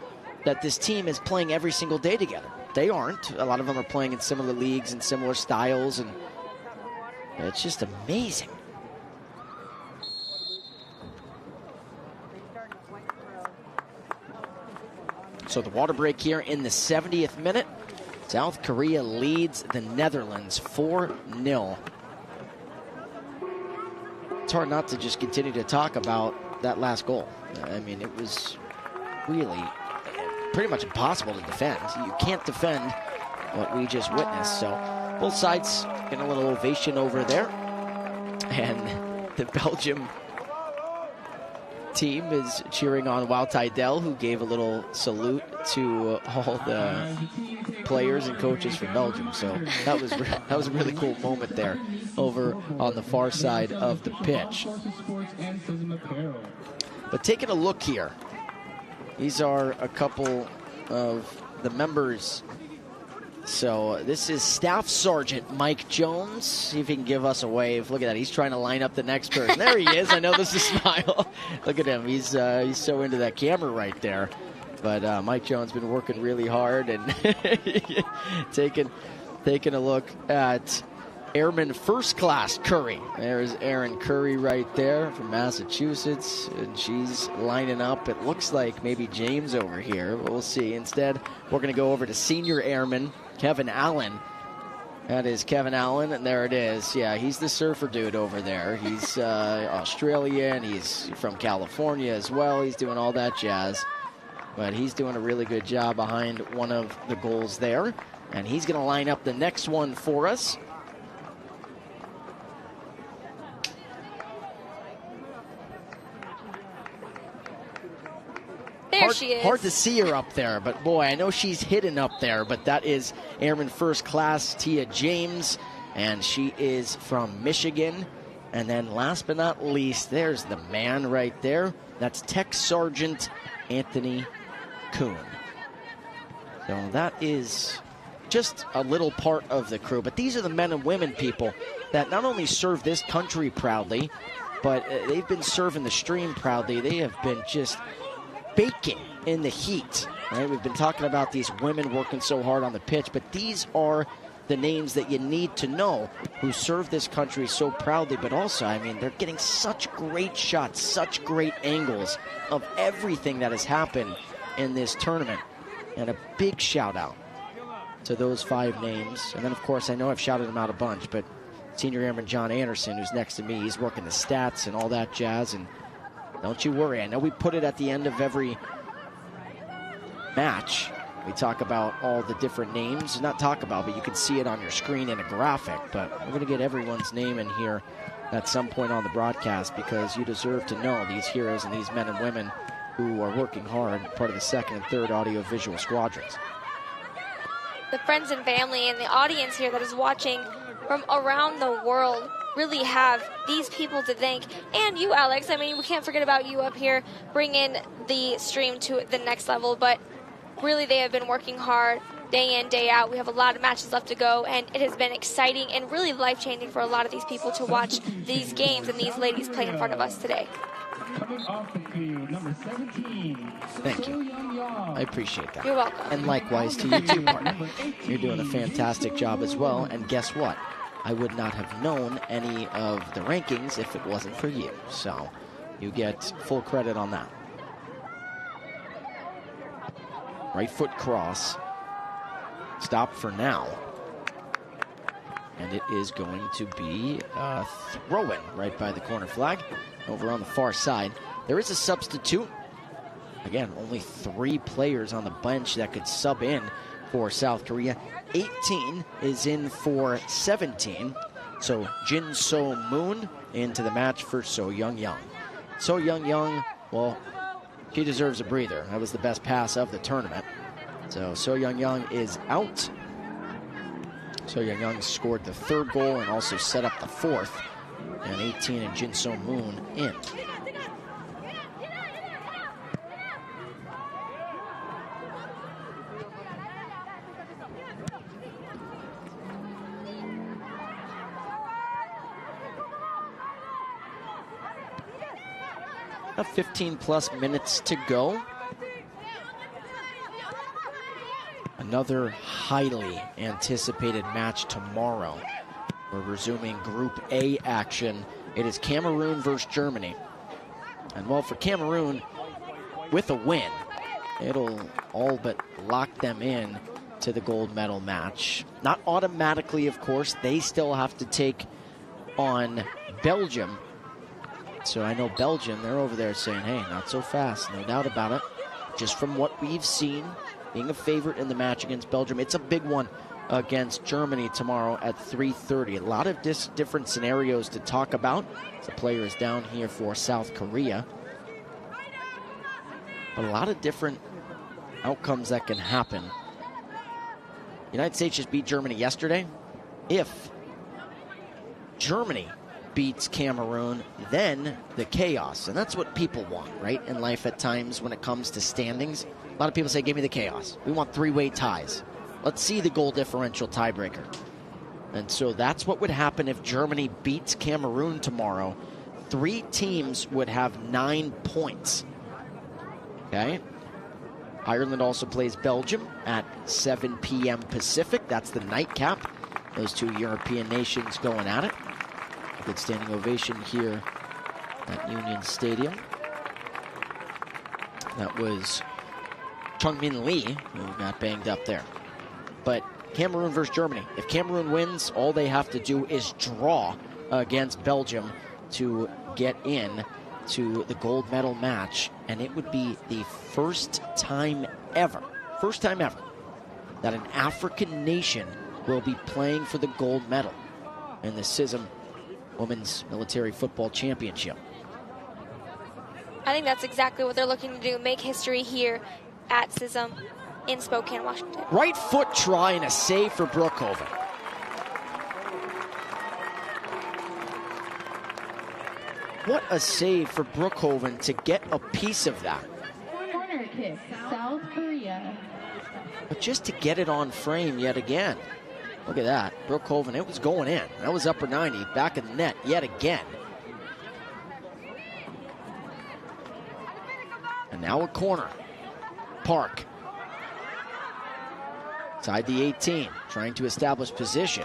that this team is playing every single day together. they aren't. A lot of them are playing in similar leagues and similar styles, and it's just amazing. So the water break here in the 70th minute. South Korea leads the Netherlands 4-0. It's hard not to just continue to talk about that last goal. I mean, it was really pretty much impossible to defend. You can't defend what we just witnessed. So both sides getting a little ovation over there. And the Belgium team is cheering on Wout Tydel, who gave a little salute to all the players and coaches from Belgium. So that was a really cool moment there over on the far side of the pitch. But taking a look here, these are a couple of the members. So this is Staff Sergeant Mike Jones. See if he can give us a wave. Look at that. He's trying to line up the next person. There he is. I know this is a smile. Look at him. He's so into that camera right there. But Mike Jones been working really hard and taking a look at Airman First Class Curry. There's Erin Curry right there from Massachusetts, and she's lining up. It looks like maybe James over here, but we'll see. Instead, we're going to go over to Senior Airman Kevin Allen. That is Kevin Allen, and there it is. Yeah, he's the surfer dude over there. He's Australian. He's from California as well. He's doing all that jazz. But he's doing a really good job behind one of the goals there. And he's going to line up the next one for us. There she is. Hard to see her up there, but boy, I know she's hidden up there. But that is Airman First Class Tia James, and she is from Michigan. And then last but not least, there's the man right there. That's Tech Sergeant Anthony Kuhn. So that is just a little part of the crew. But these are the men and women, people, that not only serve this country proudly, but they've been serving the stream proudly. They have been just baking in the heat. Right? We've been talking about these women working so hard on the pitch, but these are the names that you need to know who serve this country so proudly. But also, I mean, they're getting such great shots, such great angles of everything that has happened in this tournament. And a big shout out to those 5 names. And then, of course, I know I've shouted them out a bunch, but Senior Airman John Anderson, who's next to me, he's working the stats and all that jazz. And don't you worry. I know we put it at the end of every match. We talk about all the different names. Not talk about, but you can see it on your screen in a graphic. But we're going to get everyone's name in here at some point on the broadcast, because you deserve to know these heroes and these men and women who are working hard, part of the 2nd and 3rd audio-visual squadrons. The friends and family and the audience here that is watching from around the world really have these people to thank. And you, Alex. I mean, we can't forget about you up here bringing the stream to the next level. But really, they have been working hard day in, day out. We have a lot of matches left to go, and it has been exciting and really life-changing for a lot of these people to watch these games and these ladies play in front of us today. Coming off the field, number 17. Thank you. I appreciate that. You're welcome. And likewise to you too, partner. You're doing a fantastic job as well. And guess what? I would not have known any of the rankings if it wasn't for you. So you get full credit on that. Right foot cross. Stop for now. And it is going to be a throw-in right by the corner flag over on the far side. There is a substitute. Again, only 3 players on the bench that could sub in for South Korea. 18 is in for 17. So Jin So Moon into the match for So Young Young. So Young Young, well, she deserves a breather. That was the best pass of the tournament. So Young Young is out. So Young Young scored the 3rd goal and also set up the 4th. And 18 and Jin So Moon in. About 15 plus minutes to go. Another highly anticipated match tomorrow. We're resuming Group A action. It is Cameroon versus Germany. And well, for Cameroon, with a win, it'll all but lock them in to the gold medal match. Not automatically, of course. They still have to take on Belgium. So I know Belgium, they're over there saying, hey, not so fast, no doubt about it. Just from what we've seen, being a favorite in the match against Belgium, it's a big one against Germany tomorrow at 3:30. A lot of different scenarios to talk about. The player is down here for South Korea. But a lot of different outcomes that can happen. United States just beat Germany yesterday. If Germany beats Cameroon, then the chaos. And that's what people want, right, in life at times when it comes to standings. A lot of people say, give me the chaos. We want three-way ties. Let's see the goal differential tiebreaker. And so that's what would happen if Germany beats Cameroon tomorrow. 3 teams would have 9 points. Okay? Ireland also plays Belgium at 7 p.m. Pacific. That's the nightcap. Those 2 European nations going at it. Good standing ovation here at Union Stadium. That was Chung-Min Lee who got banged up there. But Cameroon versus Germany. If Cameroon wins, all they have to do is draw against Belgium to get in to the gold medal match. And it would be the first time ever that an African nation will be playing for the gold medal in the CISM Women's Military Football Championship. I think that's exactly what they're looking to do, make history here at CISM in Spokane, Washington. Right foot try and a save for Brookhoven. What a save for Brookhoven to get a piece of that. Corner kick, South Korea. But just to get it on frame yet again. Look at that. Brookhoven, it was going in. That was upper 90, back of the net yet again. And now a corner. Park. Inside the 18, trying to establish position.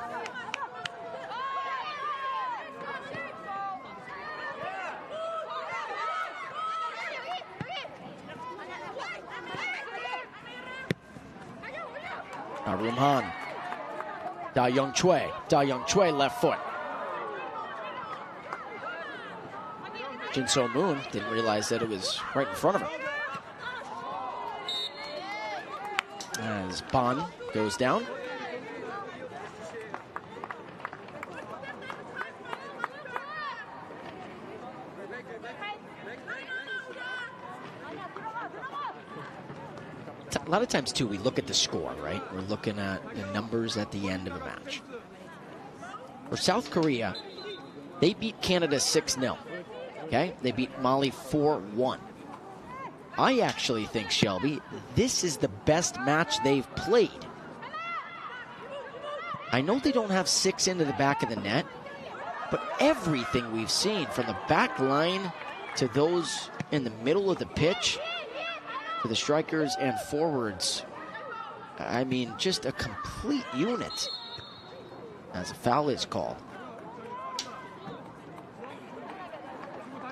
Rumhan. Da Young Choi left foot. Jin So Moon didn't realize that it was right in front of him. As Ban goes down. A lot of times, too, we look at the score, right? We're looking at the numbers at the end of a match. For South Korea, they beat Canada 6-0. Okay? They beat Mali 4-1. I actually think, Shelby, this is the best match they've played. I know they don't have 6 into the back of the net, but everything we've seen from the back line to those in the middle of the pitch, to the strikers and forwards, I mean, just a complete unit as a foul is called.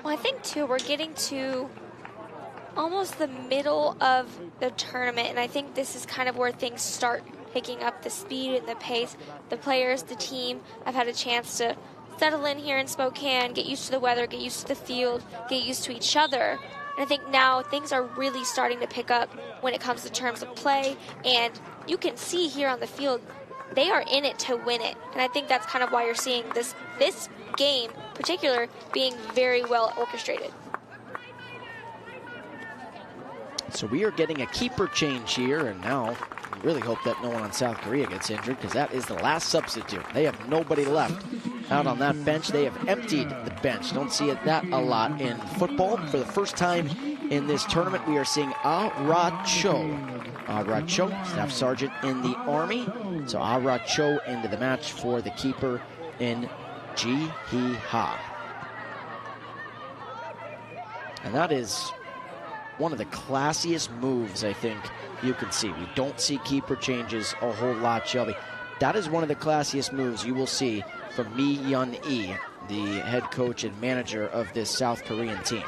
Well, I think, too, we're getting to almost the middle of the tournament, and I think this is kind of where things start picking up the speed and the pace. The players, the team have had a chance to settle in here in Spokane, get used to the weather, get used to the field, get used to each other. And I think now things are really starting to pick up when it comes to terms of play, and you can see here on the field, they are in it to win it. And I think that's kind of why you're seeing this game in particular being very well orchestrated. So we are getting a keeper change here, and now we really hope that no one on South Korea gets injured, because that is the last substitute. They have nobody left out on that bench. They have emptied the bench. Don't see that a lot in football. For the first time in this tournament, we are seeing Ah-Ra Cho. Ah-Ra Cho, Staff Sergeant in the Army. So Ah-Ra Cho into the match for the keeper in Ji-Hee Ha. And that is one of the classiest moves I think you can see. We don't see keeper changes a whole lot, Shelby. That is one of the classiest moves you will see from Mi Yun-Lee, the head coach and manager of this South Korean team.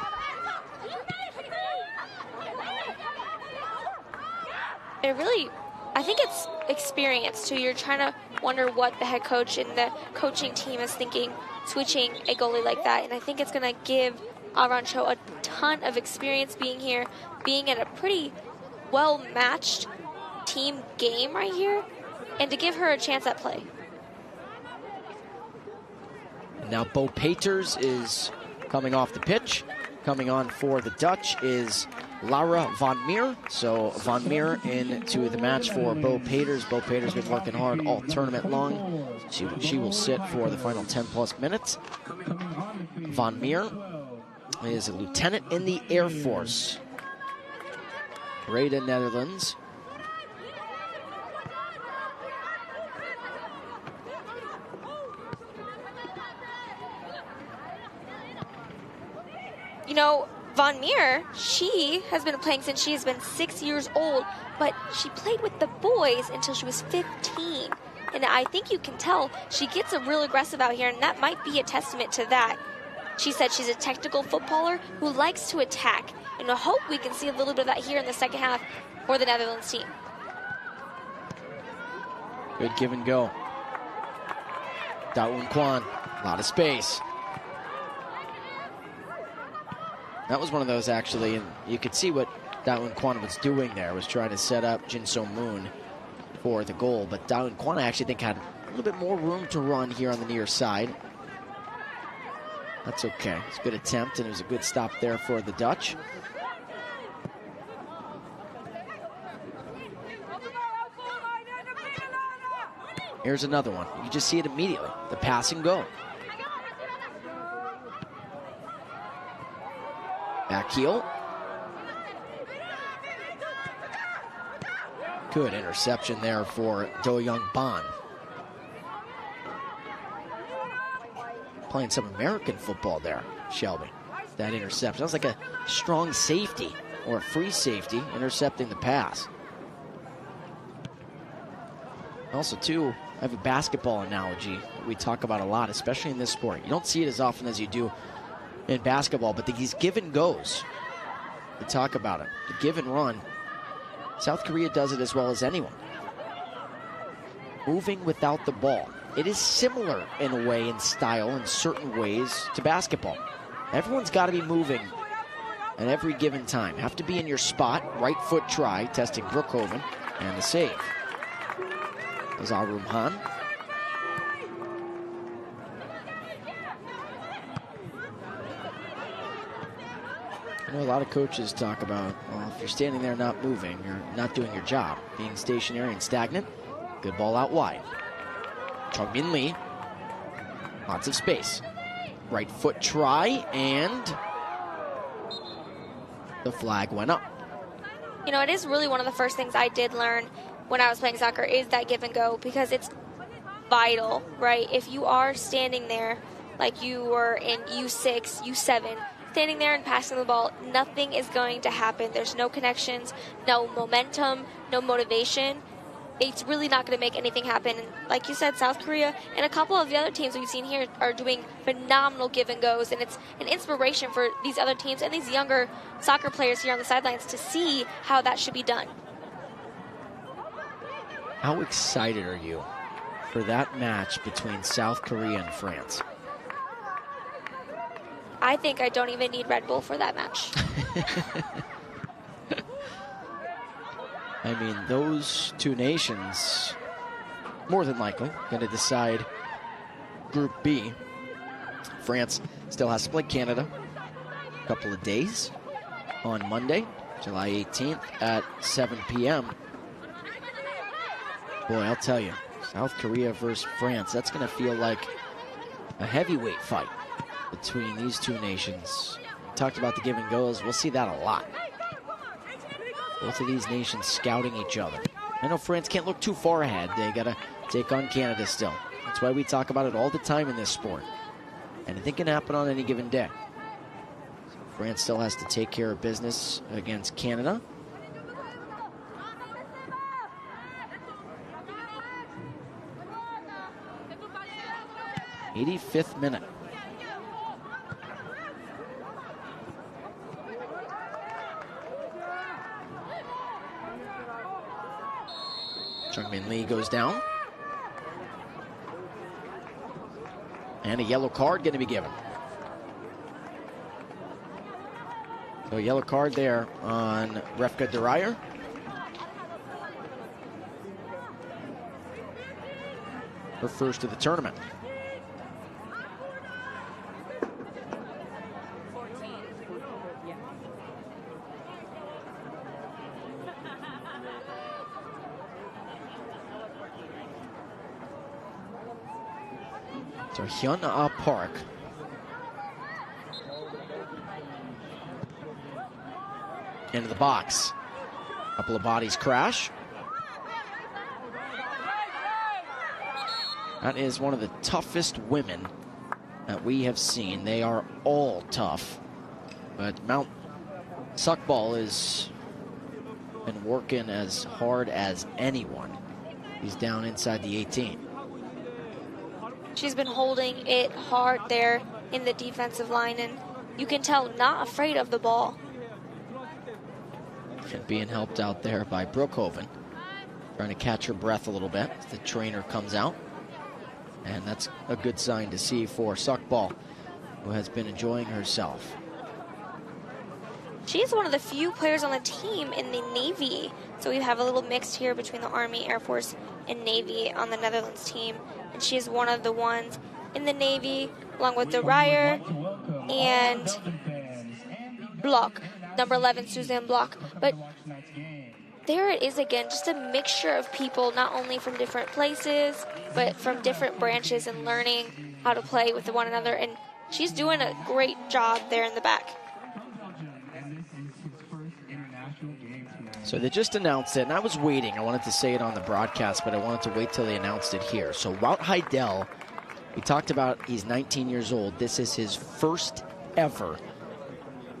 I think it's experience too. You're trying to wonder what the head coach and the coaching team is thinking, switching a goalie like that. And I think it's going to give Arancho a ton of experience being here, being in a pretty well-matched team game right here, and to give her a chance at play. Now Bo Peters is coming off the pitch. Coming on for the Dutch is Lara Van Meer. So Van Meer into the match for Bo Peters. Bo Peters been working hard all tournament long. She will sit for the final 10+ minutes. Van Meer is a lieutenant in the Air Force. Breda, Netherlands. You know, Van Meer, she has been playing since she has been 6 years old, but she played with the boys until she was 15. And I think you can tell she gets real aggressive out here, and that might be a testament to that. She said she's a technical footballer who likes to attack, and I hope we can see a little bit of that here in the second half for the Netherlands team. Good give and go. Dawoon Kwan, a lot of space. That was one of those, actually, and you could see what Dawoon Kwan was doing there, was trying to set up Jin So Moon for the goal. But Dawoon Kwan, I actually think, had a little bit more room to run here on the near side. That's okay. It's a good attempt, and it was a good stop there for the Dutch. Here's another one. You can just see it immediately. The pass and go. Back heel. Good interception there for Do Young Ban. Playing some American football there, Shelby. That interception. That was like a strong safety or a free safety intercepting the pass. Also, too, I have a basketball analogy that we talk about a lot, especially in this sport. You don't see it as often as you do in basketball, but these give and goes, we talk about it. The give and run, South Korea does it as well as anyone. Moving without the ball. It is similar in a way, in style, in certain ways to basketball. Everyone's got to be moving at every given time. Have to be in your spot. Right foot try, testing Brookhoven, and the save. Zarum Han. I know a lot of coaches talk about, well, if you're standing there not moving, you're not doing your job. Being stationary and stagnant. Good ball out wide. Chung-Min Lee. Lots of space. Right foot try, and the flag went up. You know, it is really one of the first things I did learn when I was playing soccer is that give and go, because it's vital, right? If you are standing there like you were in U6, U7, standing there and passing the ball, nothing is going to happen. There's no connections, no momentum, no motivation. It's really not going to make anything happen. And like you said, South Korea and a couple of the other teams we've seen here are doing phenomenal give and goes, and it's an inspiration for these other teams and these younger soccer players here on the sidelines to see how that should be done. How excited are you for that match between South Korea and France? I think I don't even need Red Bull for that match. I mean, those two nations, more than likely, going to decide Group B. France still has to play Canada a couple of days on Monday, July 18th at 7 p.m. Boy, I'll tell you, South Korea versus France, that's going to feel like a heavyweight fight between these two nations. We talked about the give and goes. We'll see that a lot. Both of these nations scouting each other. I know France can't look too far ahead. They got to take on Canada still. That's why we talk about it all the time in this sport. Anything can happen on any given day. France still has to take care of business against Canada. '85th minute. Chung-Min Lee goes down. And a yellow card going to be given. So a yellow card there on Refka Derayer. Her first of the tournament. So Hyun-Ah Park. Into the box. A couple of bodies crash. That is one of the toughest women that we have seen. They are all tough. But Mount Suckball has been working as hard as anyone. He's down inside the 18. She's been holding it hard there in the defensive line, and you can tell not afraid of the ball. And being helped out there by Brookhoven. Trying to catch her breath a little bit as the trainer comes out. And that's a good sign to see for Suckball, who has been enjoying herself. She's one of the few players on the team in the Navy. So we have a little mix here between the Army, Air Force, and Navy on the Netherlands team. And she is one of the ones in the Navy, along with Derayer and Block, number 11, Suzanne Block. But there it is again, just a mixture of people, not only from different places, but from different branches and learning how to play with one another. And she's doing a great job there in the back. So they just announced it, and I was waiting. I wanted to say it on the broadcast, but I wanted to wait till they announced it here. So Wout Heidel, we talked about, he's 19 years old. This is his first ever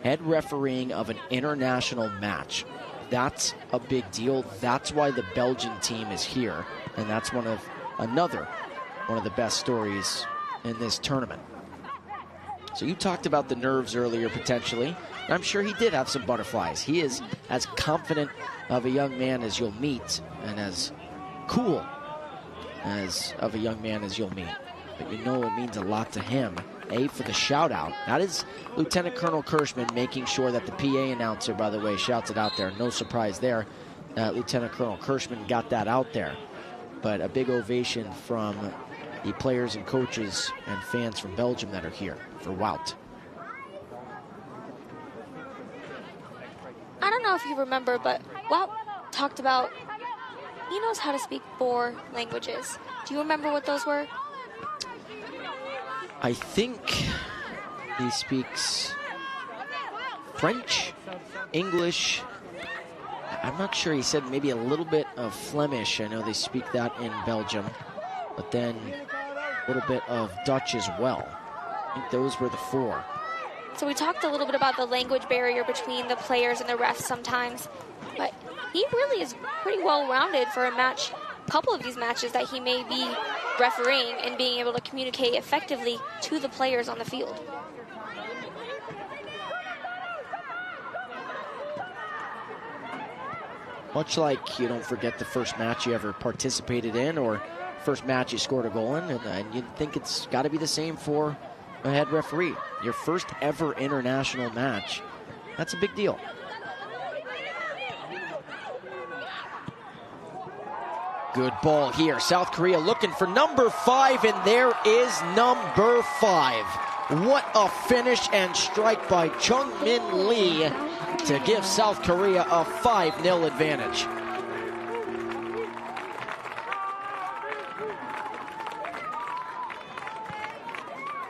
head refereeing of an international match. That's a big deal. That's why the Belgian team is here, and that's another one of the best stories in this tournament. So you talked about the nerves earlier, potentially. And I'm sure he did have some butterflies. He is as confident of a young man as you'll meet, and as cool as of a young man as you'll meet. But you know it means a lot to him. For the shout out. That is Lieutenant Colonel Kirschman making sure that the PA announcer, by the way, shouts it out there. No surprise there. Lieutenant Colonel Kirschman got that out there. But a big ovation from the players and coaches and fans from Belgium that are here for Wout. I don't know if you remember, but Wout talked about he knows how to speak 4 languages. Do you remember what those were? I think he speaks French, English. I'm not sure. He said maybe a little bit of Flemish. I know they speak that in Belgium. But then a little bit of Dutch as well. I think those were the 4. So we talked a little bit about the language barrier between the players and the refs sometimes. But he really is pretty well-rounded for a match, a couple of these matches that he may be refereeing and being able to communicate effectively to the players on the field. Much like you don't forget the first match you ever participated in or first match you scored a goal in, and you think it's got to be the same for a head referee. Your first ever international match, that's a big deal. Good ball here. South Korea looking for number 5, and there is number 5. What a finish and strike by Chung-Min Lee to give South Korea a 5-0 advantage.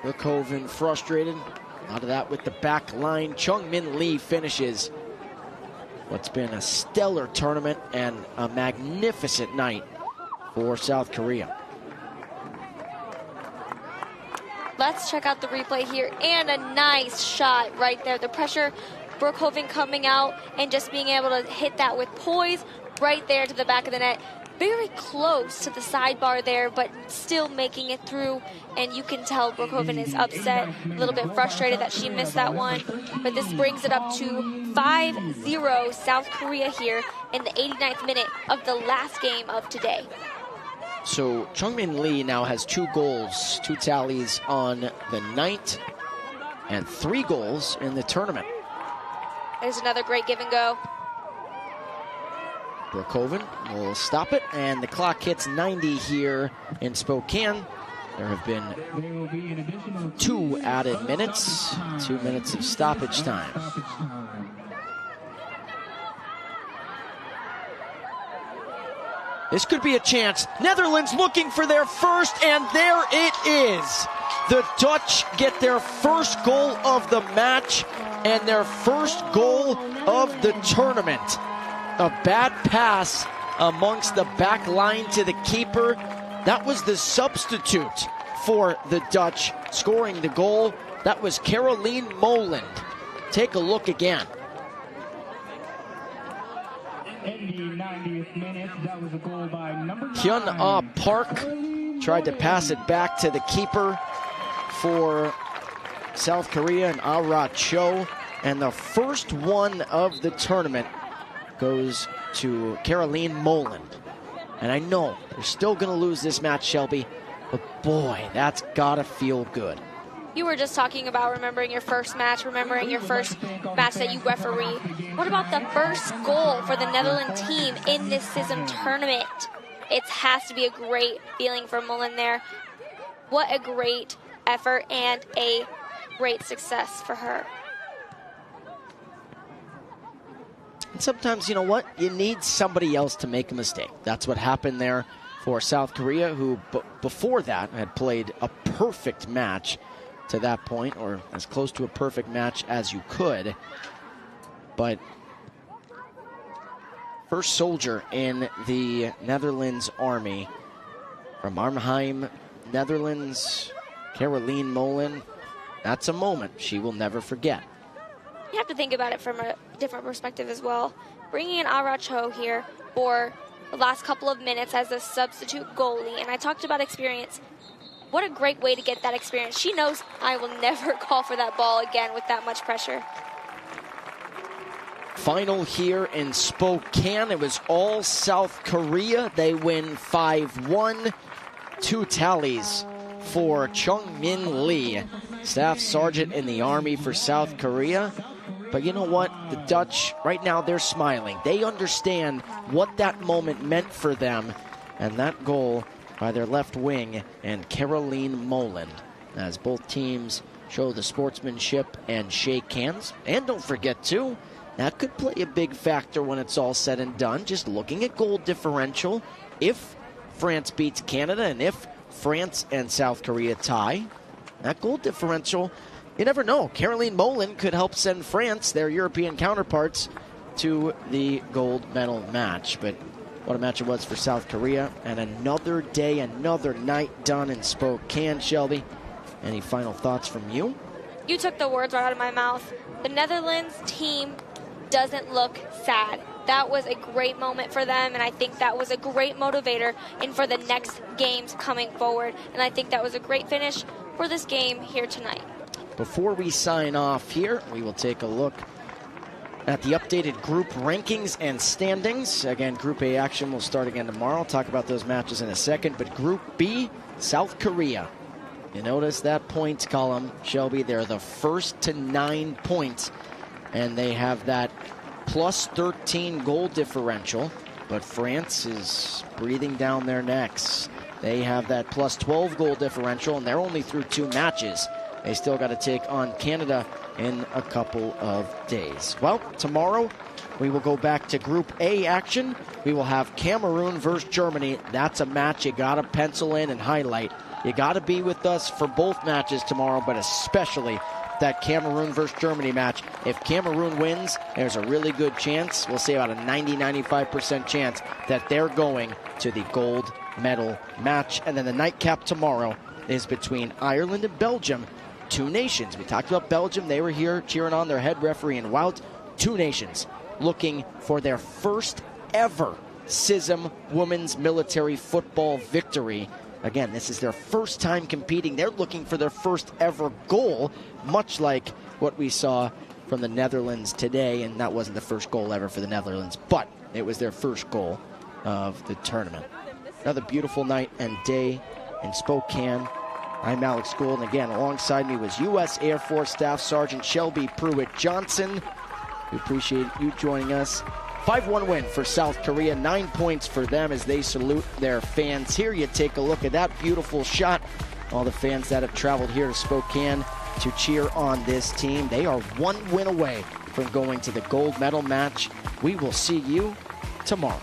Brookhoven frustrated. A lot of that with the back line. Chung-Min Lee finishes what's been a stellar tournament and a magnificent night for South Korea. Let's check out the replay here, and a nice shot right there. The pressure, Brookhoven coming out and just being able to hit that with poise right there to the back of the net. Very close to the sidebar there, but still making it through. And you can tell Brookhoven is upset, a little bit frustrated that she missed that one. But this brings it up to 5-0 South Korea here in the 89th minute of the last game of today. So Chungmin Lee now has 2 goals, 2 tallies on the night, and 3 goals in the tournament. There's another great give and go. Brookhoven will stop it, and the clock hits 90 here in Spokane. There have been 2 added minutes, 2 minutes of stoppage time. This could be a chance. Netherlands looking for their first, and there it is. The Dutch get their first goal of the match and their first goal of the tournament. A bad pass amongst the back line to the keeper. That was the substitute for the Dutch scoring the goal. That was Caroline Moland. Take a look again. In the 90th minute, that was a goal by number 9. Hyun-Ah Park tried to pass it back to the keeper for South Korea, and Ah-Ra Cho. And the first one of the tournament goes to Caroline Moland. And I know they're still going to lose this match, Shelby, but boy, that's got to feel good. You were just talking about remembering your first match, remembering your first match that you referee. What about the first goal for the Netherlands team in this CISM tournament? It has to be a great feeling for Mullen there. What a great effort and a great success for her. And sometimes, you know what? You need somebody else to make a mistake. That's what happened there for South Korea, who before that had played a perfect match to that point, or as close to a perfect match as you could. But first soldier in the Netherlands Army from Arnhem, Netherlands, Caroline Molen. That's a moment she will never forget. You have to think about it from a different perspective as well. Bringing in Ah-Ra Cho here for the last couple of minutes as a substitute goalie, and I talked about experience. What a great way to get that experience. She knows I will never call for that ball again with that much pressure. Final here in Spokane. It was all South Korea. They win 5-1. 2 tallies for Chung-Min Lee, Staff Sergeant in the Army for South Korea. But you know what? The Dutch, right now, they're smiling. They understand what that moment meant for them. And that goal by their left wing and Caroline Moland, as both teams show the sportsmanship and shake hands. And don't forget, too, that could play a big factor when it's all said and done. Just looking at goal differential, if France beats Canada and if France and South Korea tie, that goal differential, you never know. Caroline Moland could help send France, their European counterparts, to the gold medal match. But what a match it was for South Korea. And another day, another night done in Spokane. Shelby, any final thoughts from you? You took the words right out of my mouth. The Netherlands team doesn't look sad. That was a great moment for them, and I think that was a great motivator in for the next games coming forward. And I think that was a great finish for this game here tonight. Before we sign off here, we will take a look at the updated group rankings and standings. Again, Group A action will start again tomorrow. I'll talk about those matches in a second. But Group B, South Korea. You notice that points column, Shelby. They're the first to 9 points, and they have that plus 13 goal differential. But France is breathing down their necks. They have that plus 12 goal differential, and they're only through 2 matches. They still got to take on Canada in a couple of days. Well, tomorrow we will go back to Group A action. We will have Cameroon versus Germany. That's a match you got to pencil in and highlight. You got to be with us for both matches tomorrow, but especially that Cameroon versus Germany match. If Cameroon wins, there's a really good chance, we'll say about a 90-95% chance, that they're going to the gold medal match. And then the nightcap tomorrow is between Ireland and Belgium. Two nations. We talked about Belgium. They were here cheering on their head referee in Wout. Two nations looking for their first ever CISM women's military football victory. Again, this is their first time competing. They're looking for their first ever goal, much like what we saw from the Netherlands today. And that wasn't the first goal ever for the Netherlands, but it was their first goal of the tournament. Another beautiful night and day in Spokane. I'm Alex Gould, and again, alongside me was U.S. Air Force Staff Sergeant Shelby Pruitt-Johnson. We appreciate you joining us. 5-1 win for South Korea, 9 points for them as they salute their fans. Here you take a look at that beautiful shot. All the fans that have traveled here to Spokane to cheer on this team. They are one win away from going to the gold medal match. We will see you tomorrow.